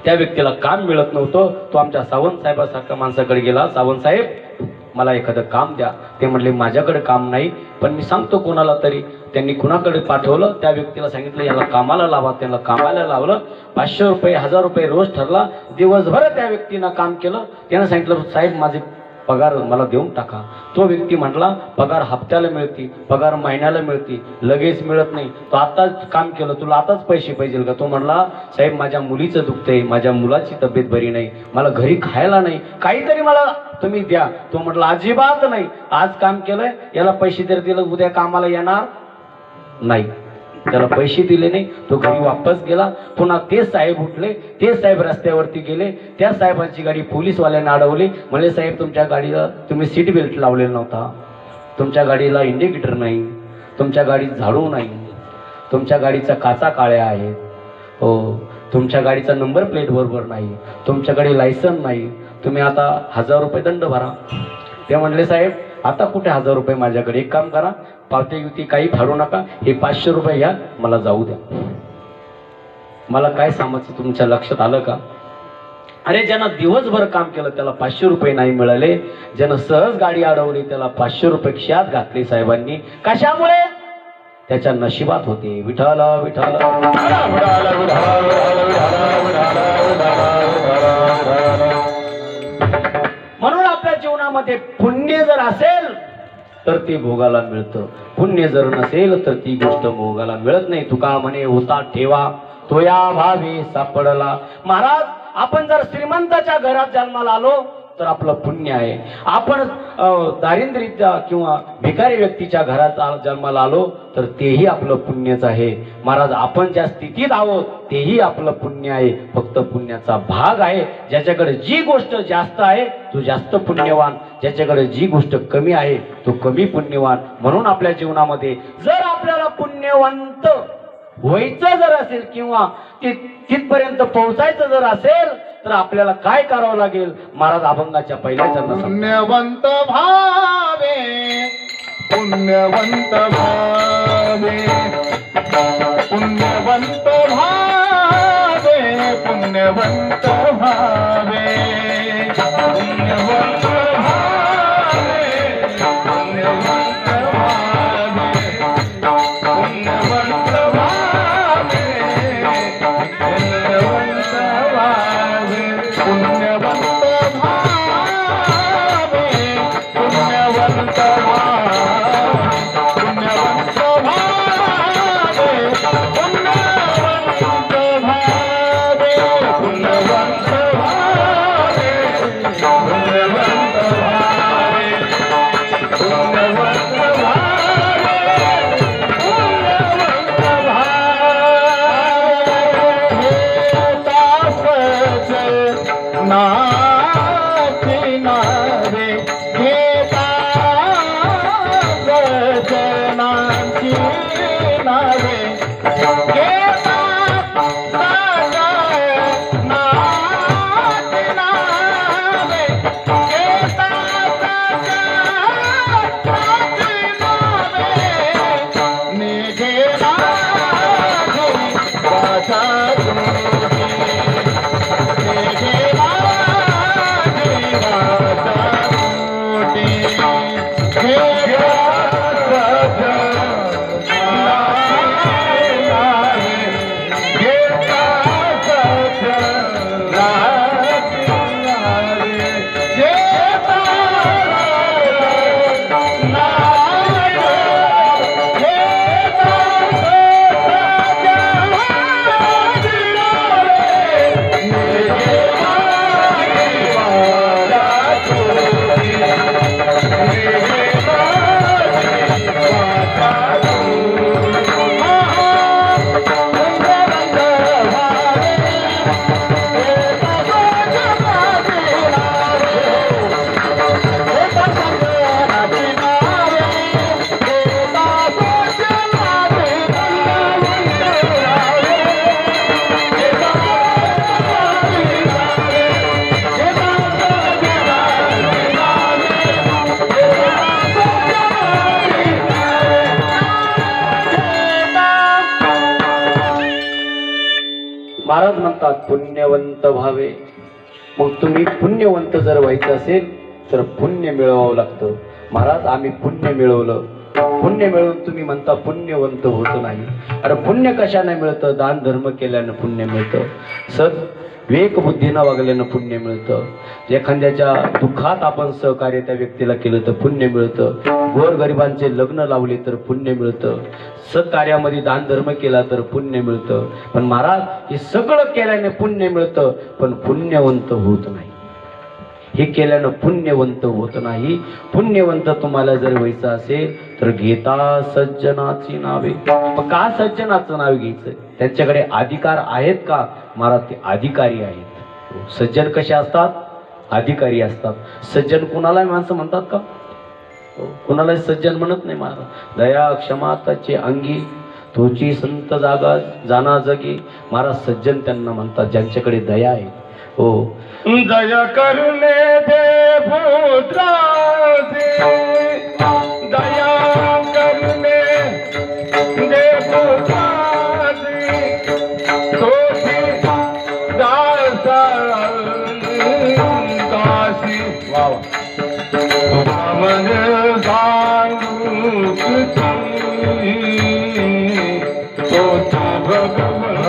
त्या व्यक्तीला काम मिळत नव्हतं. तो आमच्या सावंत साहेबासारख्या माणसाकडे गेला, सावंत साहेब मला एखादं काम द्या. ते म्हटले माझ्याकडे काम नाही, पण मी सांगतो कोणाला तरी. त्यांनी कुणाकडे पाठवलं, त्या व्यक्तीला सांगितलं याला कामाला लावा. त्यांना कामाला लावलं. 500 रुपये 1000 रुपये रोज ठरला. दिवसभर त्या व्यक्तीनं काम केलं. त्यानं सांगितलं साहेब माझे पगार मला देऊन टाका. तो व्यक्ती म्हटला पगार हप्त्याला मिळते, पगार महिन्याला मिळते, लगेच मिळत नाही. तो आताच काम केलं, तुला आताच पैसे पाहिजे का? तो म्हणला साहेब माझ्या मुलीचं दुखतंय, माझ्या मुलाची तब्येत बरी नाही, मला घरी खायला नाही, काहीतरी मला तुम्ही द्या. तो म्हटला अजिबात नाही, आज काम केलंय, याला पैसे जर दिलं उद्या कामाला येणार नाही. त्याला पैसे दिले नाही. तो घरी वापस गेला. पुन्हा तेच साहेब उठले, तेच साहेब रस्त्यावरती गेले. त्या साहेबांची गाडी पोलीसवाल्याने अडवली. म्हणजे साहेब तुमच्या गाडीला तुम्ही सीट बेल्ट लावलेला नव्हता, तुमच्या गाडीला इंडिकेटर नाही, तुमच्या गाडीत झाडू नाही, तुमच्या गाडीच्या काचा काळ्या आहेत, हो, तुमच्या गाडीचा नंबर प्लेट बरोबर नाही, तुमच्याकडे लायसन नाही, तुम्ही आता 1000 रुपये दंड भरा. ते म्हणले साहेब आता कुठे 1000 रुपये माझ्याकडे, एक काम करा, पावती युती काही फाडू नका, हे 500 रुपये घ्या, मला जाऊ द्या. मला काय सांगायचं तुमच्या लक्षात आलं का? अरे ज्यानं दिवसभर काम केलं त्याला 500 रुपये नाही मिळाले, ज्यानं सहज गाडी अडवली त्याला 500 रुपये खिशात घातले साहेबांनी. कशामुळे? त्याच्या नशिबात होते. विठ्ठल विठ्ठल. म्हणून आपल्या जीवनामध्ये पुण्य जर असेल तर ते भोगाला मिळतं, पुण्य जर नसेल तर ती गोष्ट भोगाला मिळत नाही. तुका म्हणे होता ठेवा तो या भावी सापडला. महाराज आपण जर श्रीमंताच्या घरात जन्माला आलो तर आपलं पुण्य आहे. आपण दारिद्र्य किंवा भिकारी व्यक्तीच्या घरात जन्माला आलो तर तेही आपलं पुण्यच आहे. महाराज आपण ज्या स्थितीत आहोत तेही आपलं पुण्य आहे. फक्त पुण्याचा भाग आहे. ज्याच्याकडे जी गोष्ट जास्त आहे तो जास्त पुण्यवान, ज्याच्याकडे जी गोष्ट कमी आहे तो कमी पुण्यवान. म्हणून आपल्या जीवनामध्ये जर आपल्याला पुण्यवंत व्हायचं जर असेल किंवा तिथपर्यंत पोहोचायचं जर असेल तर आपल्याला काय करावं लागेल? महाराज अभंगाच्या पहिल्या चरणात पुण्यवंत भावे, पुण्यवंत भावे, पुण्यवंत भावे, पुण्यवंत पुण्यवंत भावे पुण्यवंत भावे पुण्यवंत भावे पुण्यवंत भावे पुण्यवंत भावे पुण्यवंत भावे पुण्यवंत महाराज म्हणतात पुण्यवंत व्हावे. मग तुम्ही पुण्यवंत जर व्हायचं असेल तर पुण्य मिळवावं लागतं. महाराज आम्ही पुण्य मिळवलं. पुण्य मिळवून तुम्ही म्हणता पुण्यवंत होत नाही. अरे पुण्य कशाने मिळतं? दान धर्म केल्यानं पुण्य मिळतं. विवेक बुद्धीनं वागल्यानं पुण्य मिळतं. एखाद्याच्या दुःखात आपण सहकार्य त्या व्यक्तीला केलं तर पुण्य मिळतं. गोरगरिबांचे लग्न लावले तर पुण्य मिळतं. सत्कार्यामध्ये दान धर्म केला तर पुण्य मिळतं. पण महाराज हे सगळं केल्याने पुण्य मिळतं पण पुण्यवंत होत नाही. हे केल्यानं पुण्यवंत होत नाही. पुण्यवंत तुम्हाला जर व्हायचं असेल तर घेता सज्जनाची नावे. मग का सज्जनाचं नाव घ्यायचं? त्यांच्याकडे अधिकार आहेत का? महाराज ते अधिकारी आहेत. सज्जन कसे असतात? अधिकारी असतात. सज्जन कुणाला माणसं म्हणतात का? कुणाला सज्जन म्हणत नाही महाराज. दया क्षमा त्याचे अंगी तोची संत जागा जाना जगी. महाराज सज्जन त्यांना म्हणतात ज्यांच्याकडे दया आहे. हो दया करने दे पुत्राचे दया करने दे पुत्राचे तोची दासा दासी वाव मन सांगू तोची भगवान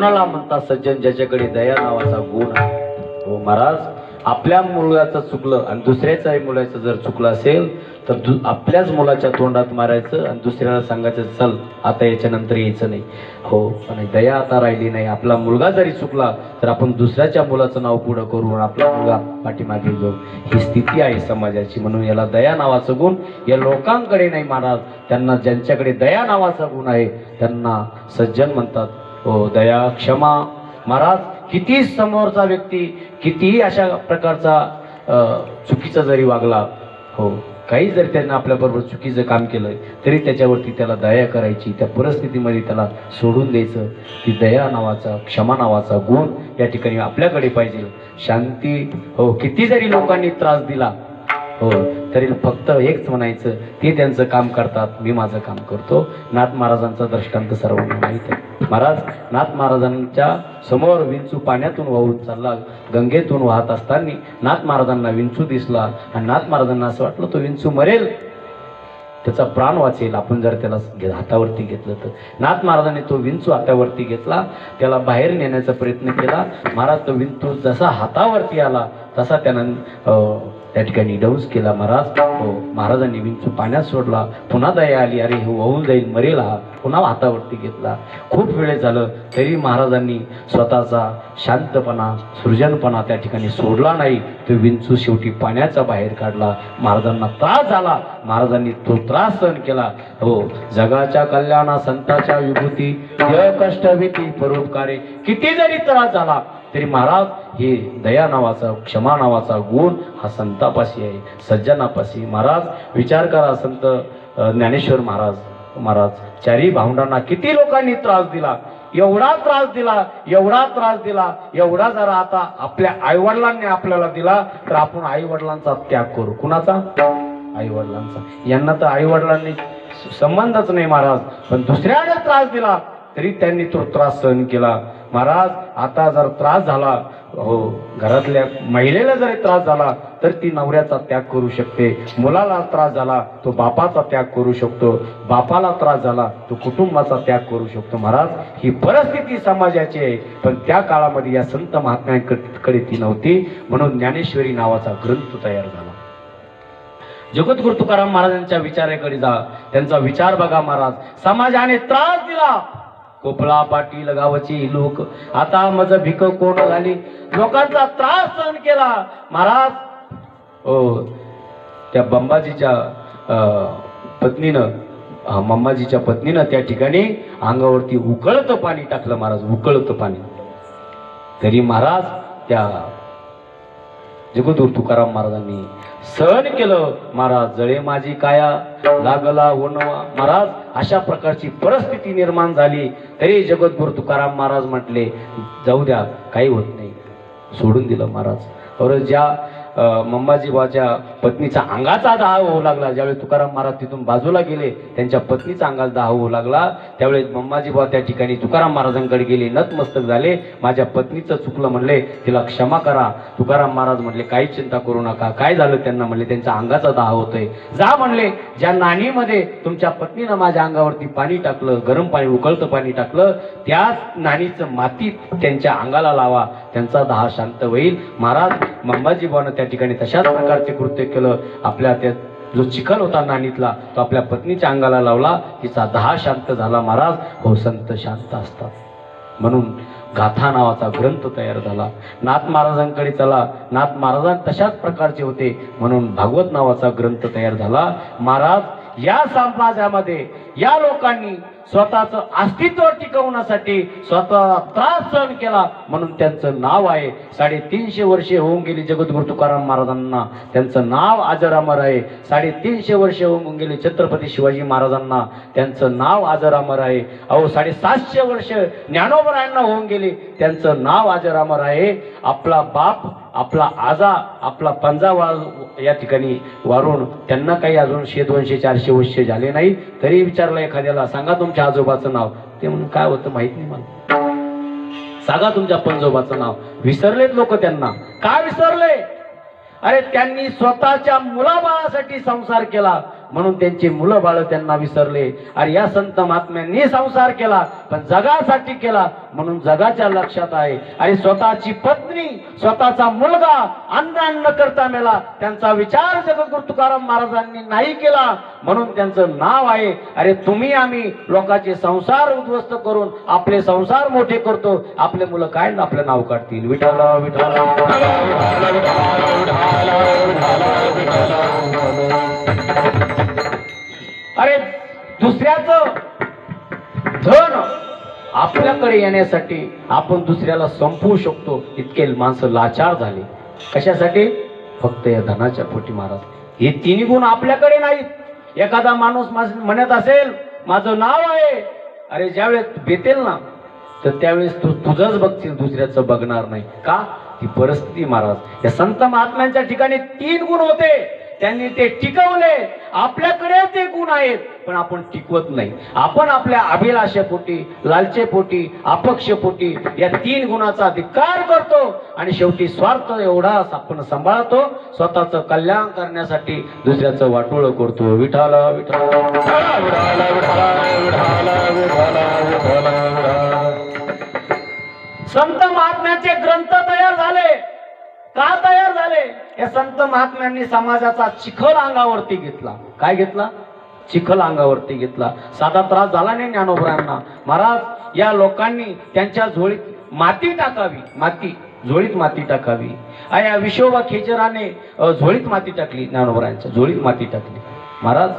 कोणाला म्हणतात सज्जन? ज्याच्याकडे दया नावाचा गुण आहे. हो महाराज, आपल्या मुलाचं चुकलं आणि दुसऱ्याच्याही मुलाचं जर चुकलं असेल तर आपल्याच मुलाच्या तोंडात मारायचं आणि दुसऱ्याला सांगायचं चल आता याच्यानंतर यायचं नाही. हो, पण दया आता राहिली नाही. आपला मुलगा जरी चुकला तर आपण दुसऱ्याच्या मुलाचं नाव पुढं करू, आपला मुलगा पाठीमागे घेऊ. ही स्थिती आहे समाजाची. म्हणून याला दया नावाचं गुण या लोकांकडे नाही महाराज. त्यांना ज्यांच्याकडे दया नावाचा गुण आहे त्यांना सज्जन म्हणतात. हो, दया, क्षमा. महाराज, किती समोरचा व्यक्ती कितीही अशा प्रकारचा चुकीचा जरी वागला, हो, काही जरी त्यानं आपल्याबरोबर चुकीचं काम केलं तरी त्याच्यावरती त्याला दया करायची, त्या परिस्थितीमध्ये त्याला सोडून द्यायचं. ती दया नावाचा, क्षमा नावाचा गुण या ठिकाणी आपल्याकडे पाहिजे. शांती, हो, किती जरी लोकांनी त्रास दिला, हो, तरी फक्त एकच म्हणायचं, ते त्यांचं काम करतात, मी माझं काम करतो. नाथ महाराजांचा दृष्टांत सर्वांना माहीत आहे. महाराज, नाथ महाराजांच्या समोर विंचू पाण्यातून वाहून चालला, गंगेतून वाहत असताना नाथ महाराजांना विंचू दिसला आणि नाथ महाराजांना असं वाटलं तो विंचू मरेल, त्याचा प्राण वाचेल आपण जर त्याला हातावरती घेतलं तर. नाथ महाराजांनी तो विंचू हातावरती घेतला, त्याला बाहेर नेण्याचा प्रयत्न केला. महाराज, तो विंचू जसा हातावरती आला तसा त्यानं त्या ठिकाणी डौस केला. महाराज, हो, महाराजांनी विंचू पाण्यात सोडला. पुन्हा दया आली, अरे हे वाहून जाईल, मरेल हा. पुन्हा हातावरती घेतला. खूप वेळ झालं तरी महाराजांनी स्वतःचा शांतपणा, सृजनपणा त्या ठिकाणी सोडला नाही. तो विंचू शेवटी पाण्याचा बाहेर काढला. महाराजांना त्रास झाला, महाराजांनी तो त्रास सहन केला. हो, जगाच्या कल्याणा संताच्या विभूती, कष्ट भीती परोपकारे. किती जरी त्रास झाला तरी महाराज हे दया नावाचा, क्षमा नावाचा गुण हा संतापाशी आहे, सज्जनापाशी. महाराज, विचार करा, संत ज्ञानेश्वर महाराज चारी भावंडांना किती लोकांनी त्रास दिला, एवढा त्रास दिला, एवढा त्रास दिला, एवढा जरा आता आपल्या आईवडिलांनी आपल्याला दिला तर आपण आईवडिलांचा त्याग करू. कुणाचा? आईवडिलांचा. यांना तर आईवडिलांनी संबंधच नाही महाराज, पण दुसऱ्याने त्रास दिला तरी त्यांनी तो त्रास सहन केला. महाराज, आता जर त्रास झाला, हो, घरातल्या महिलेला जरी त्रास झाला तर ती नवऱ्याचा त्याग करू शकते. मुलाला त्रास झाला तो बापाचा त्याग करू शकतो. बापाला त्रास झाला तो कुटुंबाचा त्याग करू शकतो. महाराज, ही परिस्थिती समाजाची आहे, पण त्या काळामध्ये या संत महात्म्यांकडे ती नव्हती. म्हणून ज्ञानेश्वरी नावाचा ग्रंथ तयार झाला. जगद्गुरु तुकाराम महाराजांच्या विचाराकडे जा, त्यांचा विचार बघा. महाराज, समाजाने त्रास दिला, कोपला पाटील गावची लोक, आता मज भिक कोण झाली, लोकांचा त्रास सहन केला. महाराज, हो, त्या बंबाजीच्या पत्नीनं, मम्माजीच्या पत्नीनं त्या ठिकाणी अंगावरती उकळतं पाणी टाकलं. महाराज, उकळतं पाणी. तरी महाराज त्या जगद्गुरु तुकाराम महाराजांनी सहन केलं. महाराज, जळे माझी काया लागला वनवा. महाराज, अशा प्रकारची परिस्थिती निर्माण झाली तरी जगद्गुरु तुकाराम महाराज म्हटले जाऊ द्या, काही होत नाही, सोडून दिलं. महाराज, और ज्या मम्माजीबाच्या पत्नीचा अंगाचा दाह होऊ लागला, ज्यावेळी तुकाराम महाराज तिथून बाजूला गेले, त्यांच्या पत्नीचा अंगाचा दाह होऊ लागला, त्यावेळी मम्माजीबा त्या ठिकाणी तुकाराम महाराजांकडे गेले, नतमस्तक झाले. माझ्या पत्नीचं चुकलं म्हणले, तिला क्षमा करा. तुकाराम महाराज म्हणले काही चिंता करू नका. काय झालं त्यांना म्हणले, त्यांचा अंगाचा दाह होतोय. जा म्हणले, ज्या नाणीमध्ये तुमच्या पत्नीनं माझ्या अंगावरती पाणी टाकलं, गरम पाणी, उकळतं पाणी टाकलं, त्याच नाणीचं माती त्यांच्या अंगाला लावा, त्यांचा दाह शांत होईल. महाराज, मम्माजीबानं त्या ठिकाणी तशाच प्रकारचे कृत्य केलं. आपल्या त्या जो चिखल होता नाणीतला तो आपल्या पत्नीच्या अंगाला लावला, तिचा दाह शांत झाला. महाराज, हो, संत शांत असतात. म्हणून गाथा नावाचा ग्रंथ तयार झाला. नाथ महाराजांकडे चला, नाथ महाराजां तशाच प्रकारचे होते म्हणून भागवत नावाचा ग्रंथ तयार झाला. महाराज, या समाजामध्ये या लोकांनी स्वतःचं अस्तित्व टिकवण्यासाठी स्वतः त्रास सहन केला म्हणून त्यांचं नाव आहे. 350 वर्षे होऊन गेली जगद्गुरु तुकाराम महाराजांना, त्यांचं नाव अजर अमर आहे. 350 वर्षे होऊन गेली छत्रपती शिवाजी महाराजांना, त्यांचं नाव अजर अमर आहे. अहो, 750 वर्ष ज्ञानोबरायांना होऊन गेली, त्यांचं नाव अजर अमर आहे. आपला बाप, आपला आजा, आपला पंजा या ठिकाणी वारून त्यांना काही अजून 100, 200, 400 वर्ष झाले नाही तरी विचारलं एखाद्याला, सांगा तुमच्या आजोबाचं नाव, ते म्हणून काय होतं माहित नाही मला. सांगा तुमच्या पंजोबाचं नाव. विसरलेत लोक त्यांना. का विसरले? अरे, त्यांनी स्वतःच्या मुलाबाळासाठी संसार केला. म्हणून त्यांची मुलं बाळ त्यांना विसरले. अरे या संत महात्म्यांनी संसार केला पण जगासाठी केला म्हणून जगाच्या लक्षात आहे. अरे स्वतःची पत्नी स्वतःचा मुलगा अन्न करता मेला त्यांचा विचार जगद्गुरु तुकाराम महाराजांनी नाही केला म्हणून त्यांचं नाव आहे. अरे तुम्ही आम्ही लोकांचे संसार उद्ध्वस्त करून आपले संसार मोठे करतो. आपले मुलं काय आपलं नाव काढतील. विठाला विठाला अरे दुसऱ्याचं धन आपल्याकडे येण्यासाठी आपण दुसऱ्याला संपवू शकतो. इतके माणसं लाचार झाले. कशासाठी? फक्त या धनाच्या पोटी. महाराज हे तिन्ही गुण आपल्याकडे नाहीत. एखादा माणूस म्हणत असेल माझं नाव आहे, अरे ज्यावेळेस बेतेल ना तर त्यावेळेस तू तुझंच बघशील, दुसऱ्याचं बघणार नाही. का? ती परिस्थिती. महाराज या संत महात्म्यांच्या ठिकाणी 3 गुण होते, त्यांनी ते टिकवले. आपल्याकडे ते गुण आहेत पण आपण टिकवत नाही. आपण आपल्या अभिलाषेपोटी, लालचेपोटी, अपक्षपोटी या 3 गुणाचा धिक्कार करतो आणि शेवटी स्वार्थ एवढा आपण सांभाळतो, स्वतःचं कल्याण करण्यासाठी दुसऱ्याचं वाटोळ करतो. विठाला विठाला संत महात्म्यांचे ग्रंथ तयार झाले. का तयार झाले? या संत महात्म्यांनी समाजाचा चिखल अंगावरती घेतला. काय घेतला? चिखल अंगावरती घेतला. साधा त्रास झाला नाही ज्ञानोबरांना. महाराज या लोकांनी त्यांच्या झोळीत माती टाकावी, माती झोळीत माती टाकावी. या विशोबा खेचराने झोळीत माती टाकली, ज्ञानोबरांच्या झोळीत माती टाकली. महाराज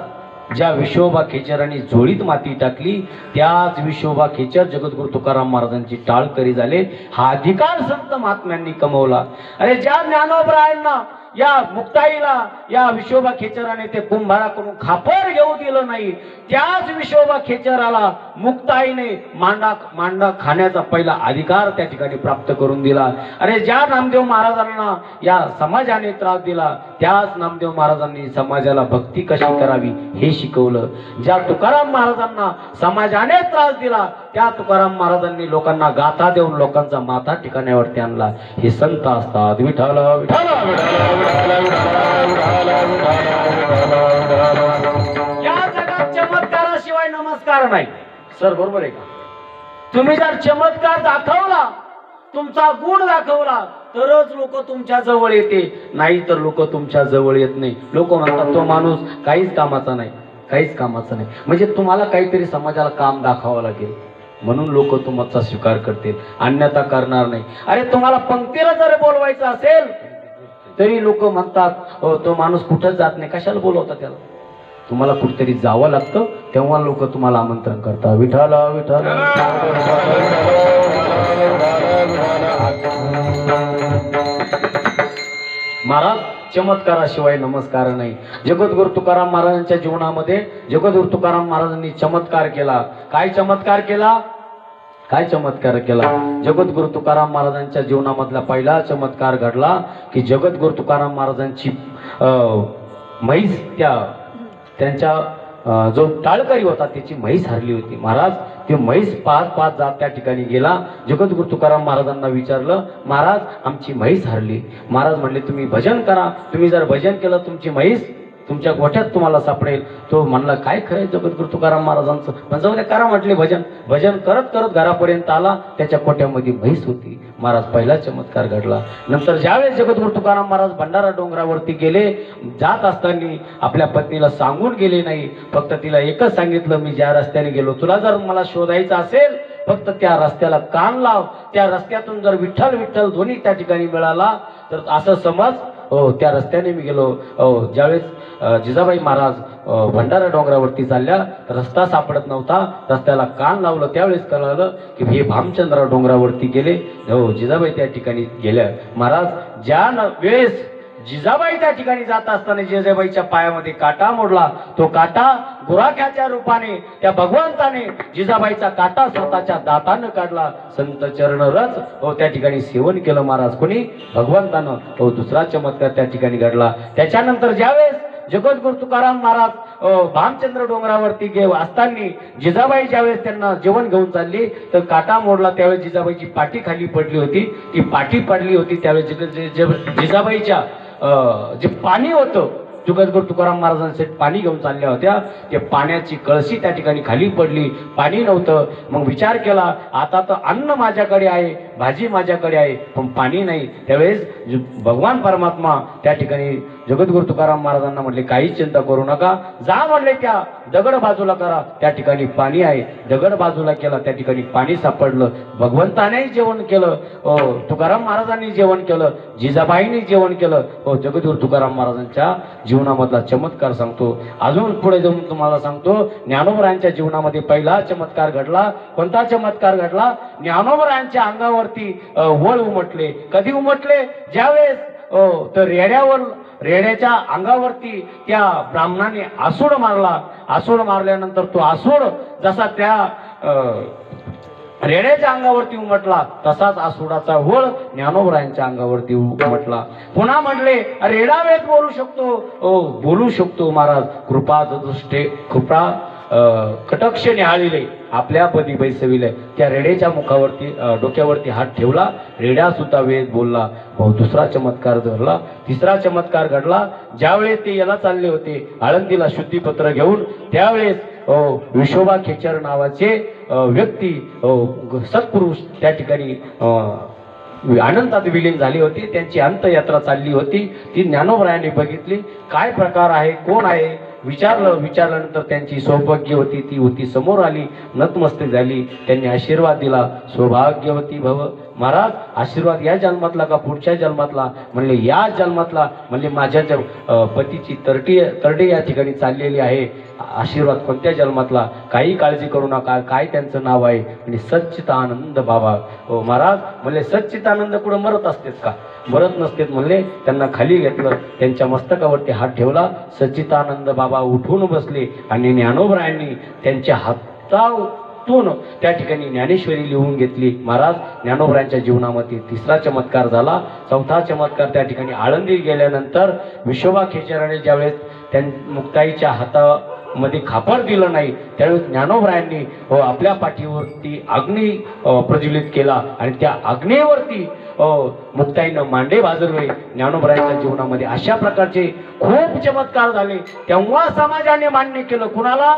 ज्या विशोबा खेचरांनी झोळीत माती टाकली त्याच विशोबा खेचर जगद्गुरु तुकाराम महाराजांची टाळकरी झाले. हा अधिकार संत महात्म्यांनी कमवला. अरे ज्या ज्ञानोबरायांना या मुक्ताईला या विशोबा खेचराने ते कुंभाराकडून खापर घेऊ दिलं नाही, त्याच विशोबा खेचराला मुक्ताईने मांडा खाण्याचा पहिला अधिकार त्या ठिकाणी प्राप्त करून दिला. अरे ज्या नामदेव महाराजांना या समाजाने त्रास दिला त्याच नामदेव महाराजांनी समाजाला भक्ती कशी करावी हे शिकवलं. ज्या तुकाराम महाराजांना समाजाने त्रास दिला त्या तुकाराम महाराजांनी लोकांना गाथा देऊन लोकांचा माथा ठिकाण्यावरती आणला. हे संत असतात. विठाला विठाला या जगात चमत्काराशिवाय नमस्कार नाही. सर बरोबर आहे का? तुम्ही जर चमत्कार दाखवला, तुमचा गुण दाखवला तरच लोक तुमच्या जवळ येते, नाही तर लोक तुमच्या जवळ येत नाही. लोक म्हणतात तो माणूस काहीच कामाचा नाही, काहीच कामाचा नाही. म्हणजे तुम्हाला काहीतरी समाजाला काम दाखवावं लागेल म्हणून लोक तुमचा स्वीकार करतील, अन्यथा करणार नाही. अरे तुम्हाला पंक्तीला जर बोलवायचं असेल तरी लोक म्हणतात तो माणूस कुठंच जात नाही, कशाला बोलवता त्याला? तुम्हाला कुठेतरी जावं लागतं तेव्हा लोक तुम्हाला आमंत्रण करतात. विठाला विठाला महाराज चमत्काराशिवाय नमस्कार नाही. जगद्गुरु तुकाराम महाराजांच्या जीवनामध्ये जगद्गुरु तुकाराम महाराजांनी चमत्कार केला. काय चमत्कार केला? काय चमत्कार केला? जगद्गुरु तुकाराम महाराजांच्या जीवनामधला पहिला चमत्कार घडला की जगद्गुरु तुकाराम महाराजांची म्हैस त्यांच्या जो टाळकरी होता त्याची म्हैस हरली होती. महाराज ती म्हैस पाच जात त्या ठिकाणी गेला. जगद्गुरु तुकाराम महाराजांना विचारलं, महाराज आमची म्हैस हरली. महाराज म्हणले तुम्ही भजन करा, तुम्ही जर भजन केलं तुमची म्हैस तुमच्या गोठ्यात तुम्हाला सापडेल. तो म्हणला काय खरंय जगद्गुरु तुकाराम महाराजांचं, पण जाऊ द्या करा म्हटले भजन. भजन करत करत घरापर्यंत आला, त्याच्या कोट्यामध्ये म्हैस होती. महाराज पहिला चमत्कार घडला. नंतर ज्यावेळेस जगद्गुरु तुकाराम महाराज भंडारा डोंगरावरती गेले, जात असताना आपल्या पत्नीला सांगून गेले नाही, फक्त तिला एकच सांगितलं मी ज्या रस्त्याने गेलो तुला जर मला शोधायचं असेल फक्त त्या रस्त्याला कान लाव, त्या रस्त्यातून जर विठ्ठल विठ्ठल ध्वनी त्या ठिकाणी मिळाला तर असं समज हो त्या रस्त्याने मी गेलो. ज्यावेळेस जिजाबाई महाराज भंडारा डोंगरावरती चालल्या, रस्ता सापडत नव्हता, रस्त्याला कान लावलं, त्यावेळेस कळालं की हे भामचंद्र डोंगरावरती गेले. हो जिजाबाई त्या ठिकाणी गेल्या. महाराज ज्या वेळेस जिजाबाई त्या ठिकाणी जात असताना जिजाबाईच्या पायामध्ये काटा मोडला. तो काटा गुराख्याच्या रूपाने त्या भगवंताने जिजाबाईचा काटा स्वतःच्या दातानं काढला. संत चरण रच त्या ठिकाणी सेवन केलं महाराज कोणी? भगवंतानं. तो दुसरा चमत्कार त्या ठिकाणी घडला. त्याच्यानंतर ज्यावेळेस जगद्गुरु तुकाराम महाराज भामचंद्र डोंगरावरती असताना जिजाबाई ज्यावेळेस त्यांना जेवण घेऊन चालली तर काटा मोडला. त्यावेळेस जिजाबाईची पाठी खाली पडली होती. ती पाठी पडली होती त्यावेळेस जिजाबाईच्या जे पाणी होतं जुगद्गुरू तुकाराम महाराजांचे पाणी घेऊन चालल्या होत्या. ते पाण्याची कळशी त्या ठिकाणी खाली पडली, पाणी नव्हतं. मग विचार केला, आता तर अन्न माझ्याकडे आहे, भाजी माझ्याकडे आहे, पण पाणी नाही. त्यावेळेस भगवान परमात्मा त्या ठिकाणी जगद्गुरू तुकाराम महाराजांना म्हटले, काही चिंता करू नका, जा म्हणले त्या दगड बाजूला करा, त्या ठिकाणी पाणी आहे. दगड बाजूला केला, त्या ठिकाणी पाणी सापडलं. भगवंतानेही जेवण केलं, तुकाराम महाराजांनी जेवण केलं, जिजाबाईंनी जेवण केलं. जगद्गुरू तुकाराम महाराजांच्या जीवनामधला चमत्कार सांगतो. अजून पुढे जाऊन तुम्हाला सांगतो, ज्ञानोबरायांच्या जीवनामध्ये पहिला चमत्कार घडला. कोणता चमत्कार घडला? ज्ञानोबरायांच्या अंगावरती वळ उमटले. कधी उमटले? ज्यावेळेस तर रेड्याच्या अंगावरती त्या ब्राह्मणाने आसूड मारला. आसूड मारल्यानंतर तो आसूड जसा त्या रेड्याच्या अंगावरती उमटला, तसाच आसूडाचा वळ ज्ञानोबरायांच्या अंगावरती उमटला. पुन्हा म्हटले, रेडा वेद बोलू शकतो? बोलू शकतो महाराज. कृपा कटक्ष निहाळिले, आपल्या पदी बैसविले. त्या रेड्याच्या मुखावरती डोक्यावरती हात ठेवला, रेड्या सुद्धा वेद बोलला. दुसरा चमत्कार घडला. तिसरा चमत्कार घडला. ज्यावेळेस ते याला चालले होते आळंदीला शुद्धीपत्र घेऊन, त्यावेळेस विशोबा खेचर नावाचे व्यक्ती सत्पुरुष त्या ठिकाणी अनंतात विलीन झाली होती. त्यांची अंतयात्रा चालली होती. ती ज्ञानोबरायांनी बघितली. काय प्रकार आहे, कोण आहे विचारल्यानंतर त्यांची सौभाग्य होती, ती होती समोर आली, नतमस्तक झाली. त्यांनी आशीर्वाद दिला, सौभाग्यवती भव. महाराज, आशीर्वाद या जन्मातला का पुढच्या जन्मातला? म्हणले या जन्मातला. म्हणले माझ्या पतीची तरडी या ठिकाणी चाललेली आहे. आशीर्वाद कोणत्या जन्मातला? काही काळजी करू नका. काय त्यांचं नाव आहे? म्हणजे सच्चिदानंद बाबा. महाराज म्हणले, सच्चिदानंद कुठं मरत असतेत का? मरत नसतेत म्हणले. त्यांना खाली घेतलं, त्यांच्या मस्तकावरती हात ठेवला. सच्चिदानंद बाबा उठून बसले आणि ज्ञानोबरायांनी त्यांच्या हातातून त्या ठिकाणी ज्ञानेश्वरी लिहून घेतली. महाराज, ज्ञानोबरायांच्या जीवनामध्ये तिसरा चमत्कार झाला. चौथा चमत्कार त्या ठिकाणी आळंदी गेल्यानंतर विशोबा खेचराने ज्यावेळेस त्या मुक्ताईच्या हातामध्ये खापर दिलं नाही, त्यावेळेस ज्ञानोबरायांनी आपल्या पाठीवरती अग्नी प्रज्वलित केला आणि त्या अग्नीवरती मुक्ताईनं मांडे भाजवले. ज्ञानोबरायांच्या जीवनामध्ये अशा प्रकारचे खूप चमत्कार झाले. तेव्हा समाजाने मान्य केलं कुणाला?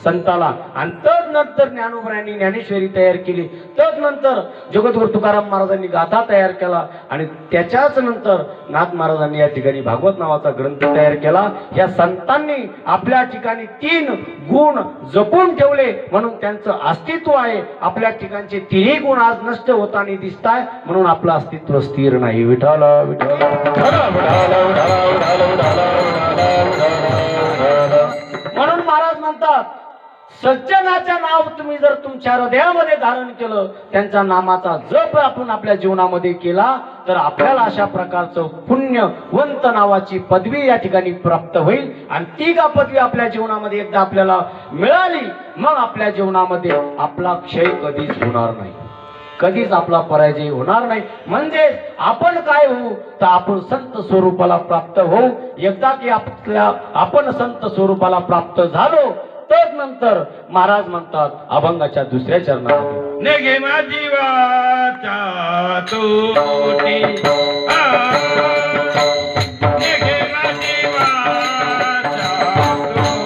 संताला. आणि तदनंतर ज्ञानोबरायांनी ज्ञानेश्वरी तयार केली. तदनंतर जगद्गुरू तुकाराम महाराजांनी गाथा तयार केला आणि त्याच्याच नंतर नाथ महाराजांनी या ठिकाणी भागवत नावाचा ग्रंथ तयार केला. या संतांनी आपल्या ठिकाणी 3 गुण जपून ठेवले म्हणून त्यांचं अस्तित्व आहे. आपल्या ठिकाणचे 3ही गुण आज नष्ट होताना दिसताय म्हणून आपलं अस्तित्व स्थिर नाही. विठ्ठल विठ्ठल. म्हणून महाराज म्हणतात, सज्जनाच्या नाव तुम्ही जर तुमच्या हृदयामध्ये धारण केलं, त्यांच्या नामाचा जप आपण आपल्या जीवनामध्ये केला, तर आपल्याला अशा प्रकारचं पुण्यवंत नावाची पदवी या ठिकाणी प्राप्त होईल. आणि ती का पदवी आपल्या जीवनामध्ये एकदा आपल्याला मिळाली, मग आपल्या जीवनामध्ये आपला क्षय कधीच होणार नाही, कधीच आपला पराजय होणार नाही. म्हणजे आपण काय होऊ तर आपण संत स्वरूपाला प्राप्त होऊ. एकदा की आपण संत स्वरूपाला प्राप्त झालो, तदनंतर महाराज म्हणतात अभंगाच्या दुसऱ्या चरणामध्ये, नेगे माझी वाचा तोटी, नेगे माझी वाचा तोटी,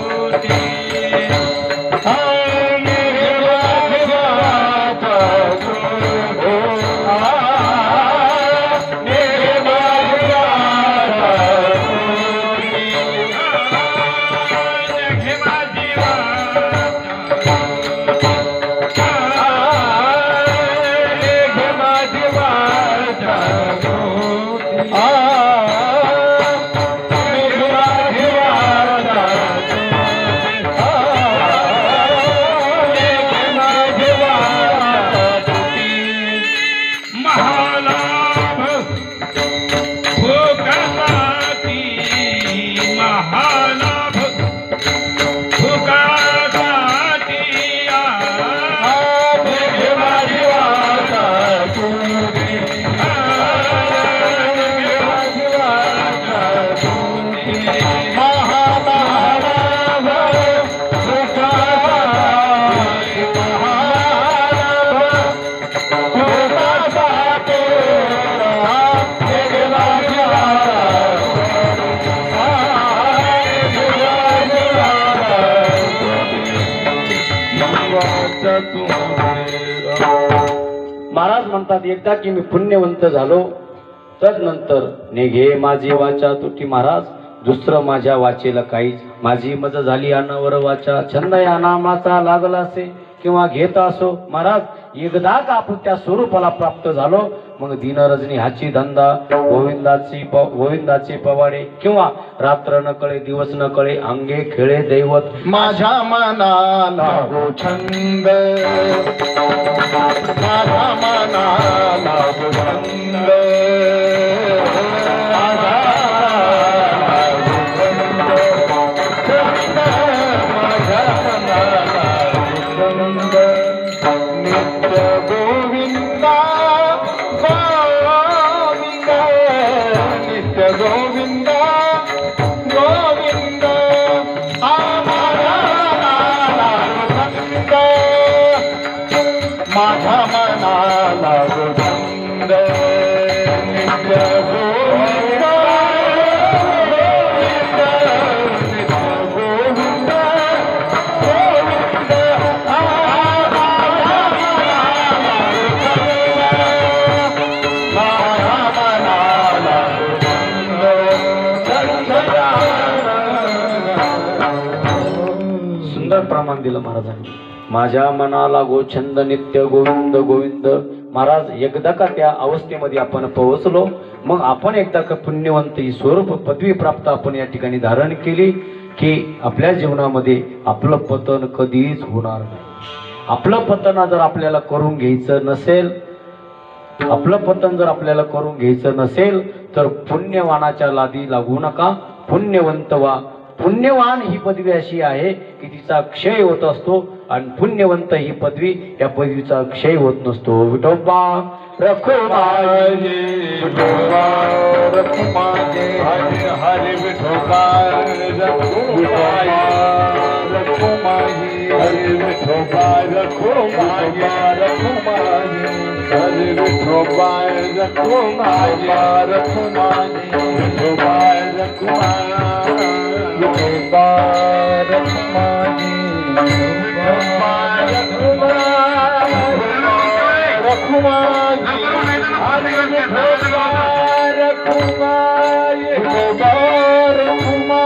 म्हणतात एकदा की मी पुण्यवंत झालो तदनंतर निघे माझी वाचा तुटी महाराज दुसरं माझ्या वाचेला काहीच माझी मज झाली अनावर वाचा छंद या नामाचा लागला असे किंवा घेत असो महाराज एकदा का आपण त्या स्वरूपाला प्राप्त झालो मग दिन रजनी हाची धंदा गोविंदाचे पवाडे किंवा रात्र न कळे दिवस न कळे अंगे खेळे दैवत माझ्या मनाला गो छंद माझ्या मनाला गो छंद माझ्या मनाला गोविंद नित्य गोविंद गोविंद गोविंद माझ्या मनाला सुंदर प्रमाण दिलं महाराजांनी माझ्या मनाला गोछंद नित्य गोविंद गोविंद महाराज एकदा का त्या अवस्थेमध्ये आपण पोहोचलो मग आपण एकदा का पुण्यवंत ही स्वरूप पदवी प्राप्त आपण या ठिकाणी धारण केली की आपल्या जीवनामध्ये आपलं पतन कधीच होणार नाही आपलं पतन जर आपल्याला करून घ्यायचं नसेल आपलं पतन जर आपल्याला करून घ्यायचं नसेल तर पुण्यवानाच्या लादी लागू नका पुण्यवंत व्हा पुण्यवान ही पदवी अशी आहे की तिचा क्षय होत असतो आणि पुण्यवंत ही पदवी या पदवीचा क्षय होत नसतो विठोबा रखुमाई विठोबा रखुमाई हरे हरे विठोबा रखुमाई हरे विठोबा रखुमाई रखुमाई हरे विठोबा रखुमाई रखुमाई विठोबा रखुमाई विठोबा रखुमाई रखुमाई हरे विठोबा रखुमाई विठोबा रखुमाई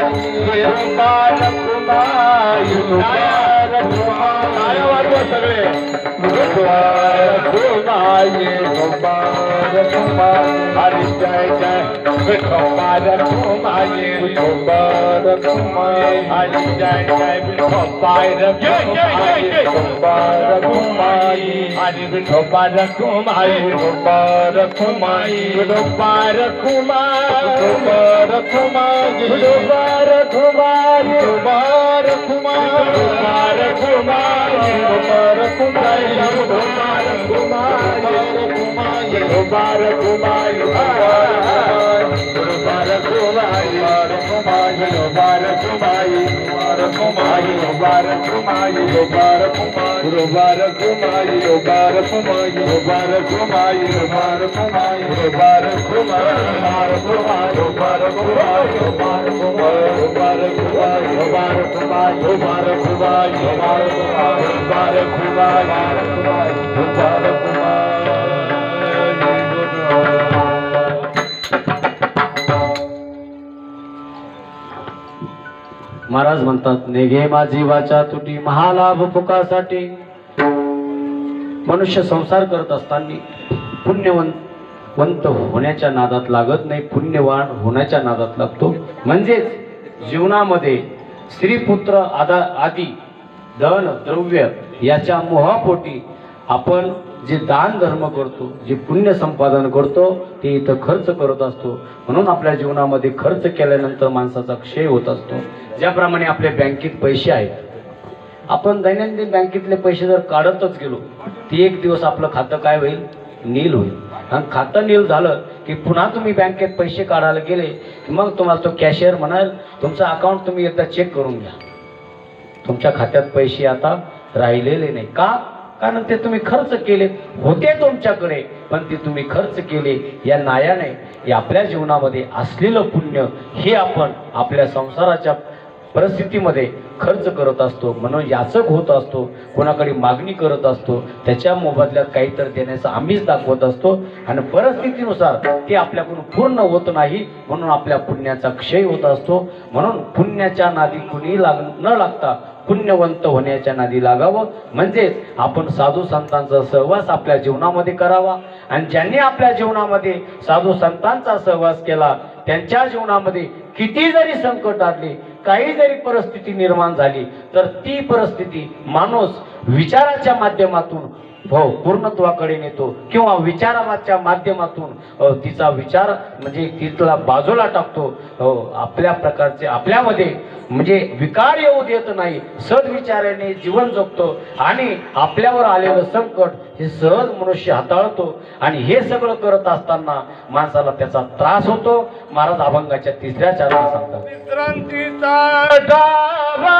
विठोबा रखुमाई विठोबा रखुमाई सगळे विठोबा रखुमाई विठोबा रखुमाई हरे जय जय विठोबा रखुमाई विठोबा रखुमाई हरे जय जय विठोबा रखुमाई विठोबा रखुमाई हरे विठोबा रखुमाई विठोबा रखुमाई विठोबा रखुमाई विठोबा रखुमाई विठोबा रखुमाई विठोबा रखुमाई विठोबा रखुमाई विठोबा रखुमाई विठोबा रखुमाई विठोबा रखुमाई महाराज म्हणतात नेघे माझी वाचा तुटी महालाभ पुकासाठी मनुष्य संसार करत असताना पुण्यवंत होण्याच्या नादात लागत नाही पुण्यवान होण्याच्या नादात लागतो म्हणजेच जीवनामध्ये स्त्री पुत्र आदी धन द्रव्य याच्या मोहापोटी आपण जे दान धर्म करतो जे पुण्य संपादन करतो ते इथं खर्च करत असतो म्हणून आपल्या जीवनामध्ये खर्च केल्यानंतर माणसाचा क्षय होत असतो ज्याप्रमाणे आपल्या बँकेत पैसे आहेत आपण दैनंदिन बँकेतले पैसे जर काढतच गेलो ती एक दिवस आपलं खातं काय होईल नील होईल आणि खातं नील झालं की पुन्हा तुम्ही बँकेत पैसे काढायला गेले की मग तुम्हाला तो कॅशियर म्हणाल तुमचं अकाउंट तुम्ही एकदा चेक करून घ्या तुमच्या खात्यात पैसे आता राहिलेले नाही का कारण ते तुम्ही खर्च केले होते तुमच्याकडे पण ते तुम्ही खर्च केले या नायाने आपल्या जीवनामध्ये असलेलं पुण्य हे आपण आपल्या संसाराच्या परिस्थितीमध्ये खर्च करत असतो, म्हणून याचक होत असतो, कोणाकडे मागणी करत असतो, त्याच्या मोबदल्यात काहीतरी देण्याचं आम्हीच दाखवत असतो आणि परिस्थितीनुसार ते आपल्याकडून पूर्ण होत नाही, म्हणून आपल्या पुण्याचा क्षय होत असतो. म्हणून पुण्याच्या नादी कुणी न लागता पुण्यवंत होण्याच्या नादी लागावं, म्हणजेच आपण साधू संतांचा सहवास आपल्या जीवनामध्ये करावा. आणि ज्यांनी आपल्या जीवनामध्ये साधू संतांचा सहवास केला त्यांच्या जीवनामध्ये किती जरी संकट आले, काही जरी परिस्थिती निर्माण झाली, तर ती परिस्थिती माणूस विचाराच्या माध्यमातून पूर्णत्वाकडे नेतो किंवा विचाराच्या माध्यमातून तिचा विचार म्हणजे तिला बाजूला टाकतो. आपल्या प्रकारचे आपल्यामध्ये म्हणजे विकार येऊ देत नाही, सद्विचाराने जीवन जगतो आणि आपल्यावर आलेलं संकट हे सहज मनुष्य हाताळतो. आणि हे सगळं करत असताना माणसाला त्याचा त्रास होतो. महाराज अभंगाच्या 3ऱ्या चरणात सांगतात, विश्रांतीचा ठावा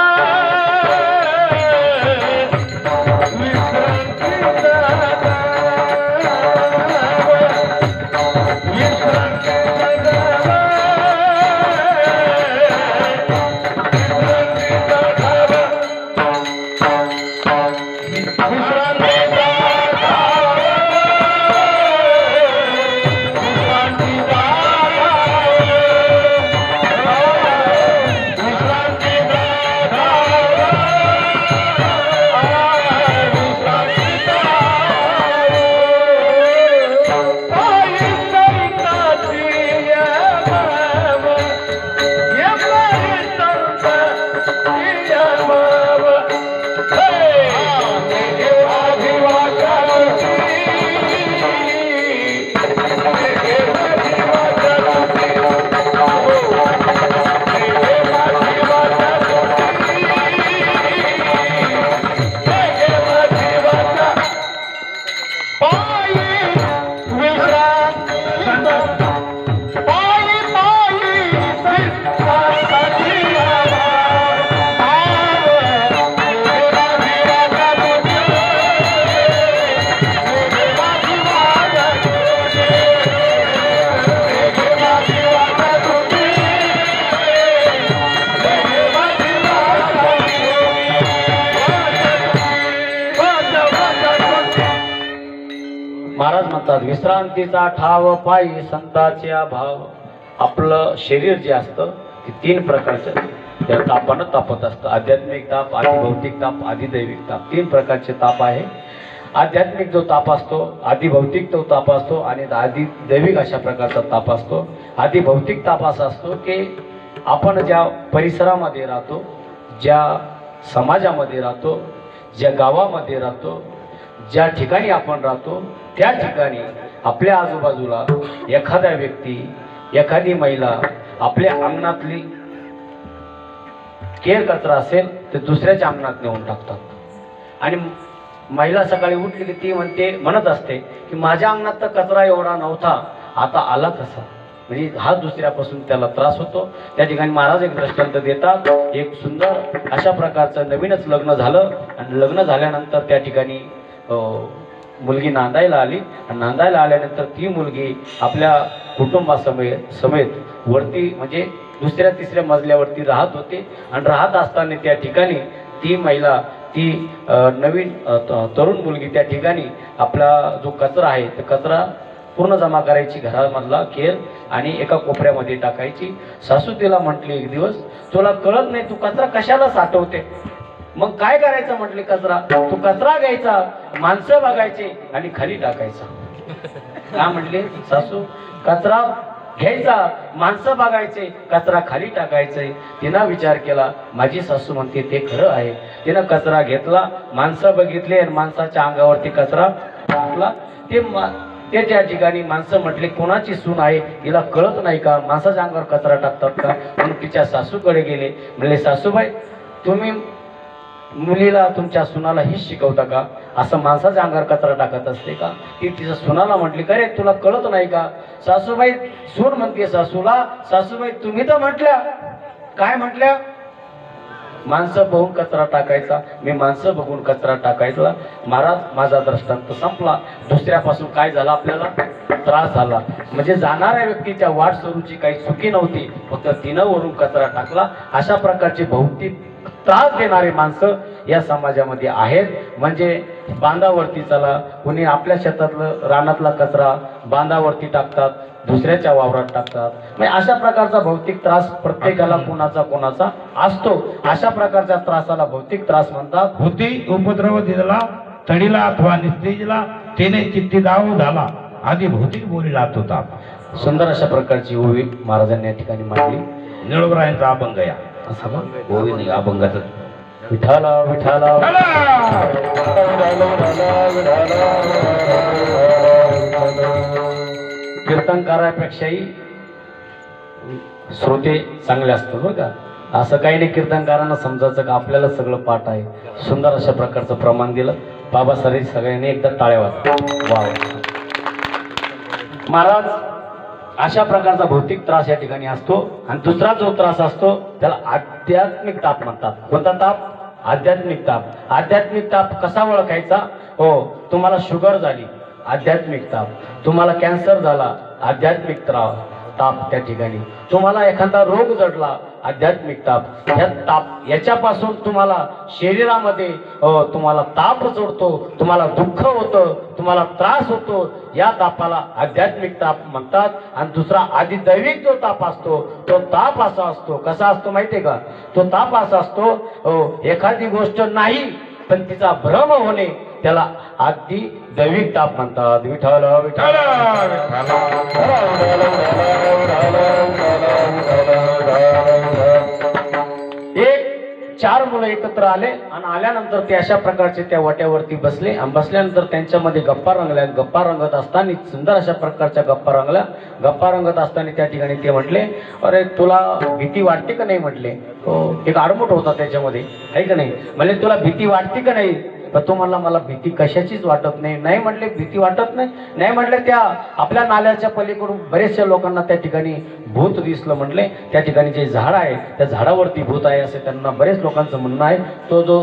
महाराज म्हणतात, विश्रांतीचा ठाव पायी संताचे भाव. आपलं शरीर जे असतं ते 3 प्रकारचं त्या तापानं तापत असतं. आध्यात्मिक ताप, आधिभौतिक ताप, आधिदैविक ताप. 3 प्रकारचे ताप आहे. आध्यात्मिक जो ताप असतो, आधिभौतिक तो ताप असतो आणि आधिदैविक अशा प्रकारचा ताप असतो. आधिभौतिक ताप असा असतो की आपण ज्या परिसरामध्ये राहतो, ज्या समाजामध्ये राहतो, ज्या गावामध्ये राहतो, ज्या ठिकाणी आपण राहतो त्या ठिकाणी आपल्या आजूबाजूला एखादा व्यक्ती, एखादी महिला आपल्या अंगणातली केर कचरा असेल तर दुसऱ्याच्या अंगणात नेऊन टाकतात. आणि महिला सकाळी उठली की ती म्हणत असते की माझ्या अंगणात तर कचरा एवढा नव्हता, आता आला कसा. म्हणजे हा दुसऱ्यापासून त्याला त्रास होतो. त्या ठिकाणी महाराज एक दृष्टांत देतात. एक सुंदर अशा प्रकारचं नवीनच लग्न झालं आणि लग्न झाल्यानंतर त्या ठिकाणी मुलगी नांदायला आली आणि नांदायला आल्यानंतर ती मुलगी आपल्या कुटुंबासमेत वरती म्हणजे 2ऱ्या-3ऱ्या मजल्यावरती राहत होते. आणि राहत असताना त्या ठिकाणी ती महिला, ती नवीन तरुण मुलगी त्या ठिकाणी आपला जो कचरा आहे तो कचरा पूर्ण जमा करायची, घरामधला केर, आणि एका कोपऱ्यामध्ये टाकायची. सासू तिला म्हटली एक दिवस, तुला कळत नाही तू कचरा कशाला साठवते. मग काय करायचं म्हटले, कचरा तू कचरा घ्यायचा, माणसं बघायचे आणि खाली टाकायचा. का म्हटले सासू, कचरा घ्यायचा, माणसं बघायचे, कचरा खाली टाकायचे. तिनं विचार केला, माझी सासू म्हणते ते खरं आहे. तिनं कचरा घेतला, माणसं बघितले आणि माणसाच्या अंगावरती कचरा टाकला. ते त्या ठिकाणी माणसं म्हटले, कोणाची सून आहे, तिला कळत नाही का, माणसाच्या अंगावर कचरा टाकतात का. म्हणून तिच्या सासूकडे गेले. म्हणले, सासूबाई तुम्ही मुलीला, तुमच्या सुनाला हेच शिकवता का, असं माणसाच्या अंगावर कचरा टाकत असते का. ती तिच्या सुनाला म्हटली, का रे तुला कळत नाही का. सासूबाई, सून म्हणते सासूला, सासूबाई तुम्ही तर म्हटल्या, काय म्हटल्या, माणसं बघून कचरा टाकायचा, मी माणसं बघून कचरा टाकायचा. महाराज माझा दृष्टांत संपला. दुसऱ्यापासून काय झालं आपल्याला त्रास झाला. म्हणजे जाणाऱ्या व्यक्तीच्या वाटसरूची काही चुकी नव्हती, फक्त तिनं वरून कचरा टाकला. अशा प्रकारचे भौतिक त्रास देणारे माणसं या समाजामध्ये आहेत. म्हणजे बांधावरती चला, कुणी आपल्या शेतातलं रानातला कचरा बांधावरती टाकतात, दुसऱ्याच्या वावरात टाकतात. म्हणजे अशा प्रकारचा भौतिक त्रास प्रत्येकाला कोणाचा असतो. अशा प्रकारच्या त्रासाला भौतिक त्रास म्हणतात. होती उपद्रव दिला तडीला अथवा निस्तेजला, तेने चित्ती दाव झाला आधी भौतिक बोली लात होता. सुंदर अशा प्रकारची ओवी महाराजांनी या ठिकाणी मांडली. निळोबरायांचा अभंग या असा बघ, ओवी नाही अभंगाचं. विठाला विठाला कीर्तनकारापेक्षाही श्रोते चांगले असतात बरं का. असं काही नाही कीर्तनकारांना समजायचं का आपल्याला सगळं पाठ आहे. सुंदर अशा प्रकारचं प्रमाण दिलं. बाबासाहेब सगळ्यांनी एकदा टाळ्या वाजवा. वा. महाराज अशा प्रकारचा भौतिक त्रास या ठिकाणी असतो. आणि दुसरा जो त्रास असतो त्याला आध्यात्मिक ताप म्हणतात. कोणता ताप? आध्यात्मिक ताप. आध्यात्मिक ताप कसा ओळखायचा? हो, तुम्हाला शुगर झाली, आध्यात्मिक ताप. तुम्हाला कॅन्सर झाला, आध्यात्मिक ताप त्या ठिकाणी. तुम्हाला एखादा रोग जडला, आध्यात्मिक ताप. ह्या ताप याच्यापासून तुम्हाला शरीरामध्ये तुम्हाला ताप जोडतो, तुम्हाला दुःख होतं, तुम्हाला त्रास होतो. या तापाला आध्यात्मिक ताप म्हणतात. आणि दुसरा आदिदैविक जो ताप असतो तो ताप असा असतो. कसा असतो माहितीये का? तो ताप असा असतो, एखादी गोष्ट नाही पण तिचा भ्रम होणे, त्याला आधी दैविक ताप म्हणतात. विठ्ठल विठ्ठल. एक 4 मुलं एकत्र आले आणि आल्यानंतर ते अशा प्रकारचे त्या वाट्यावरती बसले आणि बसल्यानंतर त्यांच्यामध्ये गप्पा रंगल्या. गप्पा रंगत असताना सुंदर अशा प्रकारच्या गप्पा रंगल्या. गप्पा रंगत असताना त्या ठिकाणी ते म्हटले, अरे तुला भीती वाटते का नाही? म्हटले. एक आडमुठ होता त्याच्यामध्ये, आहे का नाही? म्हणजे तुला भीती वाटते का नाही? पण तो म्हणला मला भीती कशाचीच वाटत नाही. नाही म्हटले भीती वाटत नाही. नाही म्हटले त्या आपल्या नाल्याच्या पलीकडून बरेचशा लोकांना त्या ठिकाणी भूत दिसलं. म्हटले त्या ठिकाणी जे झाड आहे त्या झाडावरती भूत आहे असे त्यांना बरेच लोकांचं म्हणणं आहे. तो जो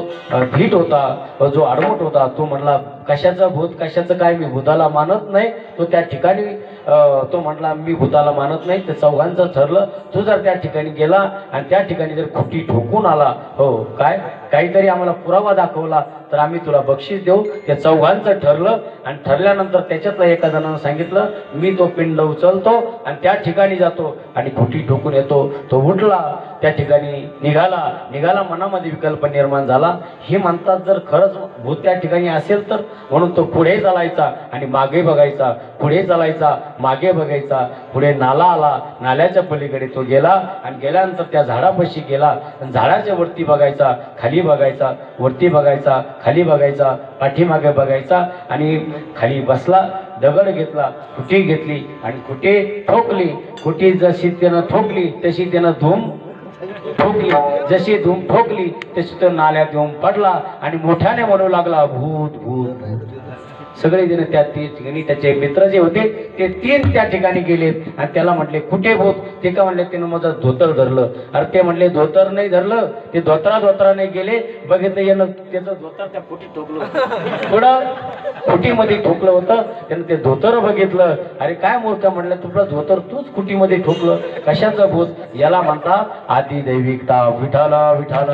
भीट होता, जो आडमुठ होता, तो म्हणला कशाचं भूत, कशाचं काय, मी भूताला मानत नाही. तो त्या ठिकाणी तो म्हटला मी भूताला मानत नाही. ते चौघांचं ठरलं, तू जर त्या ठिकाणी गेला आणि त्या ठिकाणी जर खुटी ठोकून आला, हो काय काहीतरी आम्हाला पुरावा दाखवला तर आम्ही तुला बक्षीस देऊ. त्या चौघांचं ठरलं. आणि ठरल्यानंतर त्याच्यातलं एका जणानं सांगितलं, मी तो पिंड उचलतो आणि त्या ठिकाणी जातो आणि खुटी ठोकून येतो. तो उठला, त्या ठिकाणी निघाला मनामध्ये विकल्प निर्माण झाला. हे म्हणतात जर खरंच भूत त्या ठिकाणी असेल तर, म्हणून तो पुढे चालायचा आणि मागे बघायचा, पुढे चालायचा मागे बघायचा. पुढे नाला आला, नाल्याच्या पलीकडे तो गेला आणि गेल्यानंतर त्या झाडापाशी गेला. झाडाच्या वरती बघायचा, खाली बघायचा, वरती बघायचा, खाली बघायचा, पाठीमागे बघायचा आणि खाली बसला. दगड घेतला, खुटी घेतली आणि खुटी ठोकली. खुटी जशी त्यानं ठोकली तशी त्यानं धूम ठोकली. जशी धूम ठोकली तशी तो नाल्यात येऊन पडला आणि मोठ्याने म्हणू लागला, भूत भूत भूत. सगळे जण त्या ठिकाणी, त्याचे मित्र जे होते ते 3 त्या ठिकाणी गेले आणि त्याला म्हटले कुठे भूत? ते का म्हणले त्यानं माझं धोतर धरलं. अरे ते म्हणले धोतर नाही धरलं, ते धोतराने गेले. बघितलं यानं त्याचं धोतर त्या फुटीत ठोकलं, थोडं फुटीमध्ये ठोकलं होतं. त्यानं ते धोतर बघितलं. अरे काय मूर्ख म्हणलं, तुझं धोतर तूच फुटीमध्ये ठोकलं, कशाचं भूत? याला म्हणतात आदी दैविकता. विठाला विठाला.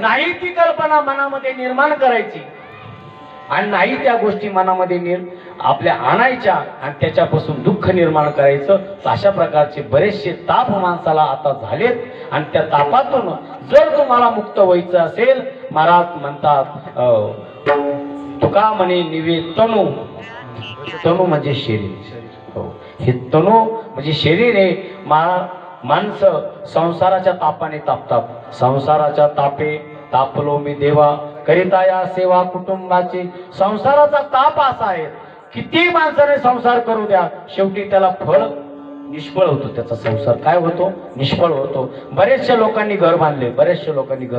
नाही ती कल्पना मनामध्ये निर्माण करायची आणि नाही त्या गोष्टी मनामध्ये आपल्या आणायच्या आणि त्याच्यापासून दुःख निर्माण करायचं. अशा प्रकारचे बरेचसे ताप माणसाला आता झालेत. आणि त्या तापातून जर तुम्हाला मुक्त व्हायचं असेल, महाराज म्हणतात तुका म्हणे निवे तनू. तनू म्हणजे शरीर. हे तनू म्हणजे शरीर आहे. माणसं संसाराच्या तापाने तापतात. संसाराच्या तापे तापलो मी देवा, करिता या सेवा कुटुंबाची. संसाराचा ताप असा आहे, किती माणसाने संसार करू द्या, शेवटी त्याला फळ निष्फळ होतो. त्याचा संसार काय होतो? निष्फळ होतो. बरेचशा लोकांनी घर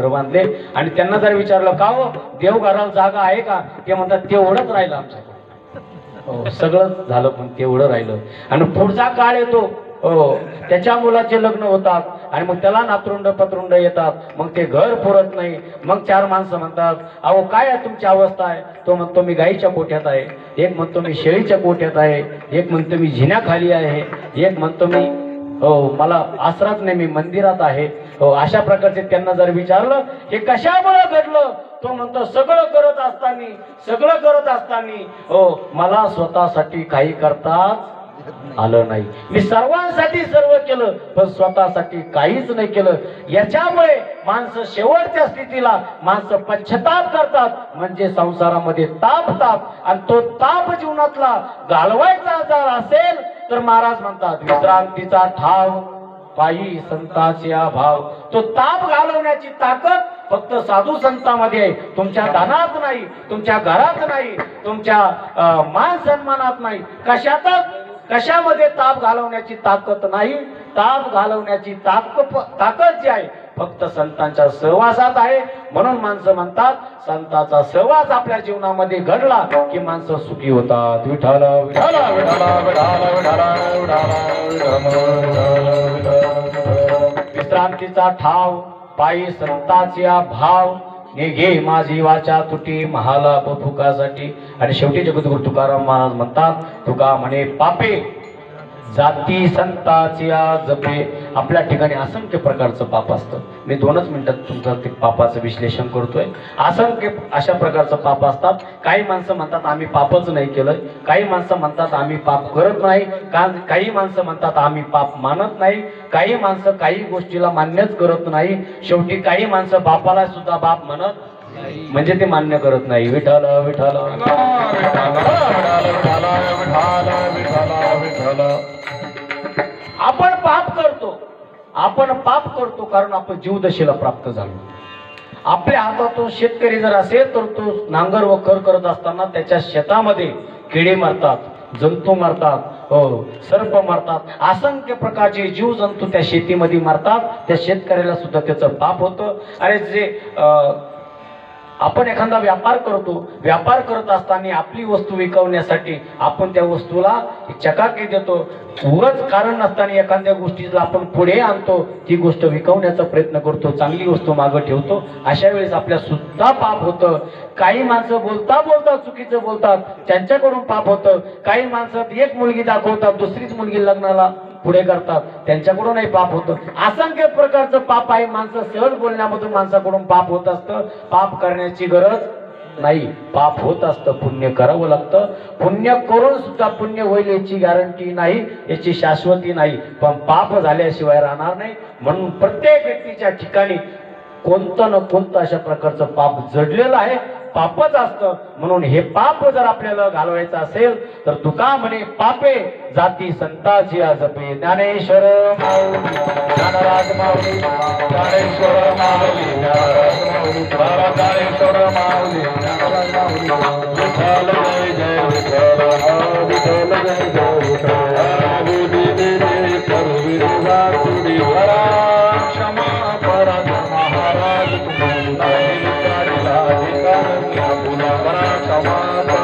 बांधले आणि त्यांना जर विचारलं का हो देव घराला जागा आहे का, ते म्हणतात तेवढंच राहिलं आमच्याकडे. सगळं झालं पण तेवढं राहिलं. आणि पुढचा काळ येतो हो त्याच्या मुलाचे लग्न होतात आणि मग त्याला नातरुंड पत्रुंड येतात, मग ते घर पुरत नाही. मग चार माणसं म्हणतात, अहो काय आहे तुमची अवस्था आहे? तो म्हणतो मी गाईच्या कोठ्यात आहे, एक म्हणतो मी शेळीच्या कोठ्यात आहे, एक म्हणतो मी जिन्याखाली आहे, एक म्हणतो मी हो मला आसराच नाही, मी मंदिरात आहे. हो अशा प्रकारचे त्यांना जर विचारलं हे कशामुळे घडलं, तो म्हणतो सगळं करत असताना हो मला स्वतःसाठी काही करताच आलं नाही. मी सर्वांसाठी सर्व केलं पण स्वतःसाठी काहीच नाही केलं. याच्यामुळे माणसं शेवटच्या स्थितीला माणसं पश्चाताप करतात, म्हणजे संसारामध्ये तापतात. आणि तो ताप जीवनातला घालवायचा जर असेल तर महाराज म्हणतात विश्रांतीचा ठाव पायी संतांचे भाव. तो ताप घालवण्याची ताकद फक्त साधू संतांमध्ये आहे. तुमच्या धनात नाही, तुमच्या घरात नाही, तुमच्या मान सन्मानात नाही, कशामध्ये ताप घालवण्याची ताकद नाही. ताप घालवण्याची ताकद जी आहे फक्त संतांच्या सहवासात आहे. म्हणून माणसं म्हणतात संतांचा सहवास आपल्या जीवनामध्ये घडला की माणसं सुखी होतात. विठ्ठल विठ्ठल विश्रांतीचा ठाव पायी संतांचा भाव, निघे माझी वाचा तुटी महाला फुकासाठी. आणि शेवटी जगद्गुरु तुकाराम महाराज म्हणतात, तुका म्हणे पापे जाती संतांच्या जपे. आपल्या ठिकाणी असंख्य प्रकारचं पाप असतं. मी 2च मिनिटात तुमचं ते पापाचं विश्लेषण करतोय. असंख्य अशा प्रकारचं पाप असतात. काही माणसं म्हणतात आम्ही पापच नाही केलं, काही माणसं म्हणतात आम्ही पाप करत नाही, काही माणसं म्हणतात आम्ही पाप मानत नाही, काही माणसं काही गोष्टीला मान्यच करत नाही, शेवटी काही माणसं बापाला सुद्धा बाप म्हणत म्हणजे ते मान्य करत नाही. विठ्ठल विठ्ठल आपण पाप करतो कारण आपण जीवदशेला प्राप्त झालो. आपल्या हातातून शेतकरी जर असेल तर तो नांगर व कर करत असताना त्याच्या शेतामध्ये किडे मरतात, जंतू मरतात, हो सर्प मरतात, असंख्य प्रकारचे जीव जंतू त्या शेतीमध्ये मरतात. त्या शेतकऱ्याला सुद्धा त्याचं पाप होतं. आणि जे आपण एखादा व्यापार करतो, व्यापार करत असताना आपली वस्तू विकवण्यासाठी आपण त्या वस्तूला चकाकी देतो, उगाच कारण नसताना एखाद्या गोष्टीला आपण पुढे आणतो, ती गोष्ट विकवण्याचा प्रयत्न करतो, चांगली वस्तू मागे ठेवतो. अशा वेळेस आपल्या सुद्धा पाप होतं. काही माणसं बोलता बोलता चुकीचं बोलतात, त्यांच्याकडून पाप होतं. काही माणसं एक मुलगी दाखवतात, दुसरीच मुलगी लग्नाला पुढे करतात, त्यांच्याकडूनही पाप होतं. असंख्य प्रकारचं पाप आहे. माणसं सहज बोलण्यामधून माणसाकडून पाप होत असतं. पाप करण्याची गरज नाही, पाप होत असतं, पुण्य करावं लागतं. पुण्य करून सुद्धा पुण्य होईल याची गॅरंटी नाही, याची शाश्वती नाही, पण पाप झाल्याशिवाय राहणार नाही. म्हणून प्रत्येक व्यक्तीच्या ठिकाणी कोणतं न कोणतं अशा प्रकारचं पाप जडलेलं आहे, पापच असतं. म्हणून हे पाप जर आपल्याला घालवायचं असेल तर तुका म्हणे पापे जाती संतांची जपे. ज्ञानेश्वर माऊली ज्ञानराज माऊली, ज्ञानेश्वर माऊली ज्ञानराज माऊली, ज्ञानेश्वर माऊली ज्ञानराज माऊली. विठ्ठल जय जय विठ्ठल, विठ्ठल जय जय विठ्ठल. करविरा तुडी वरा क्षमा परा महाराज तुम्ही क्षमा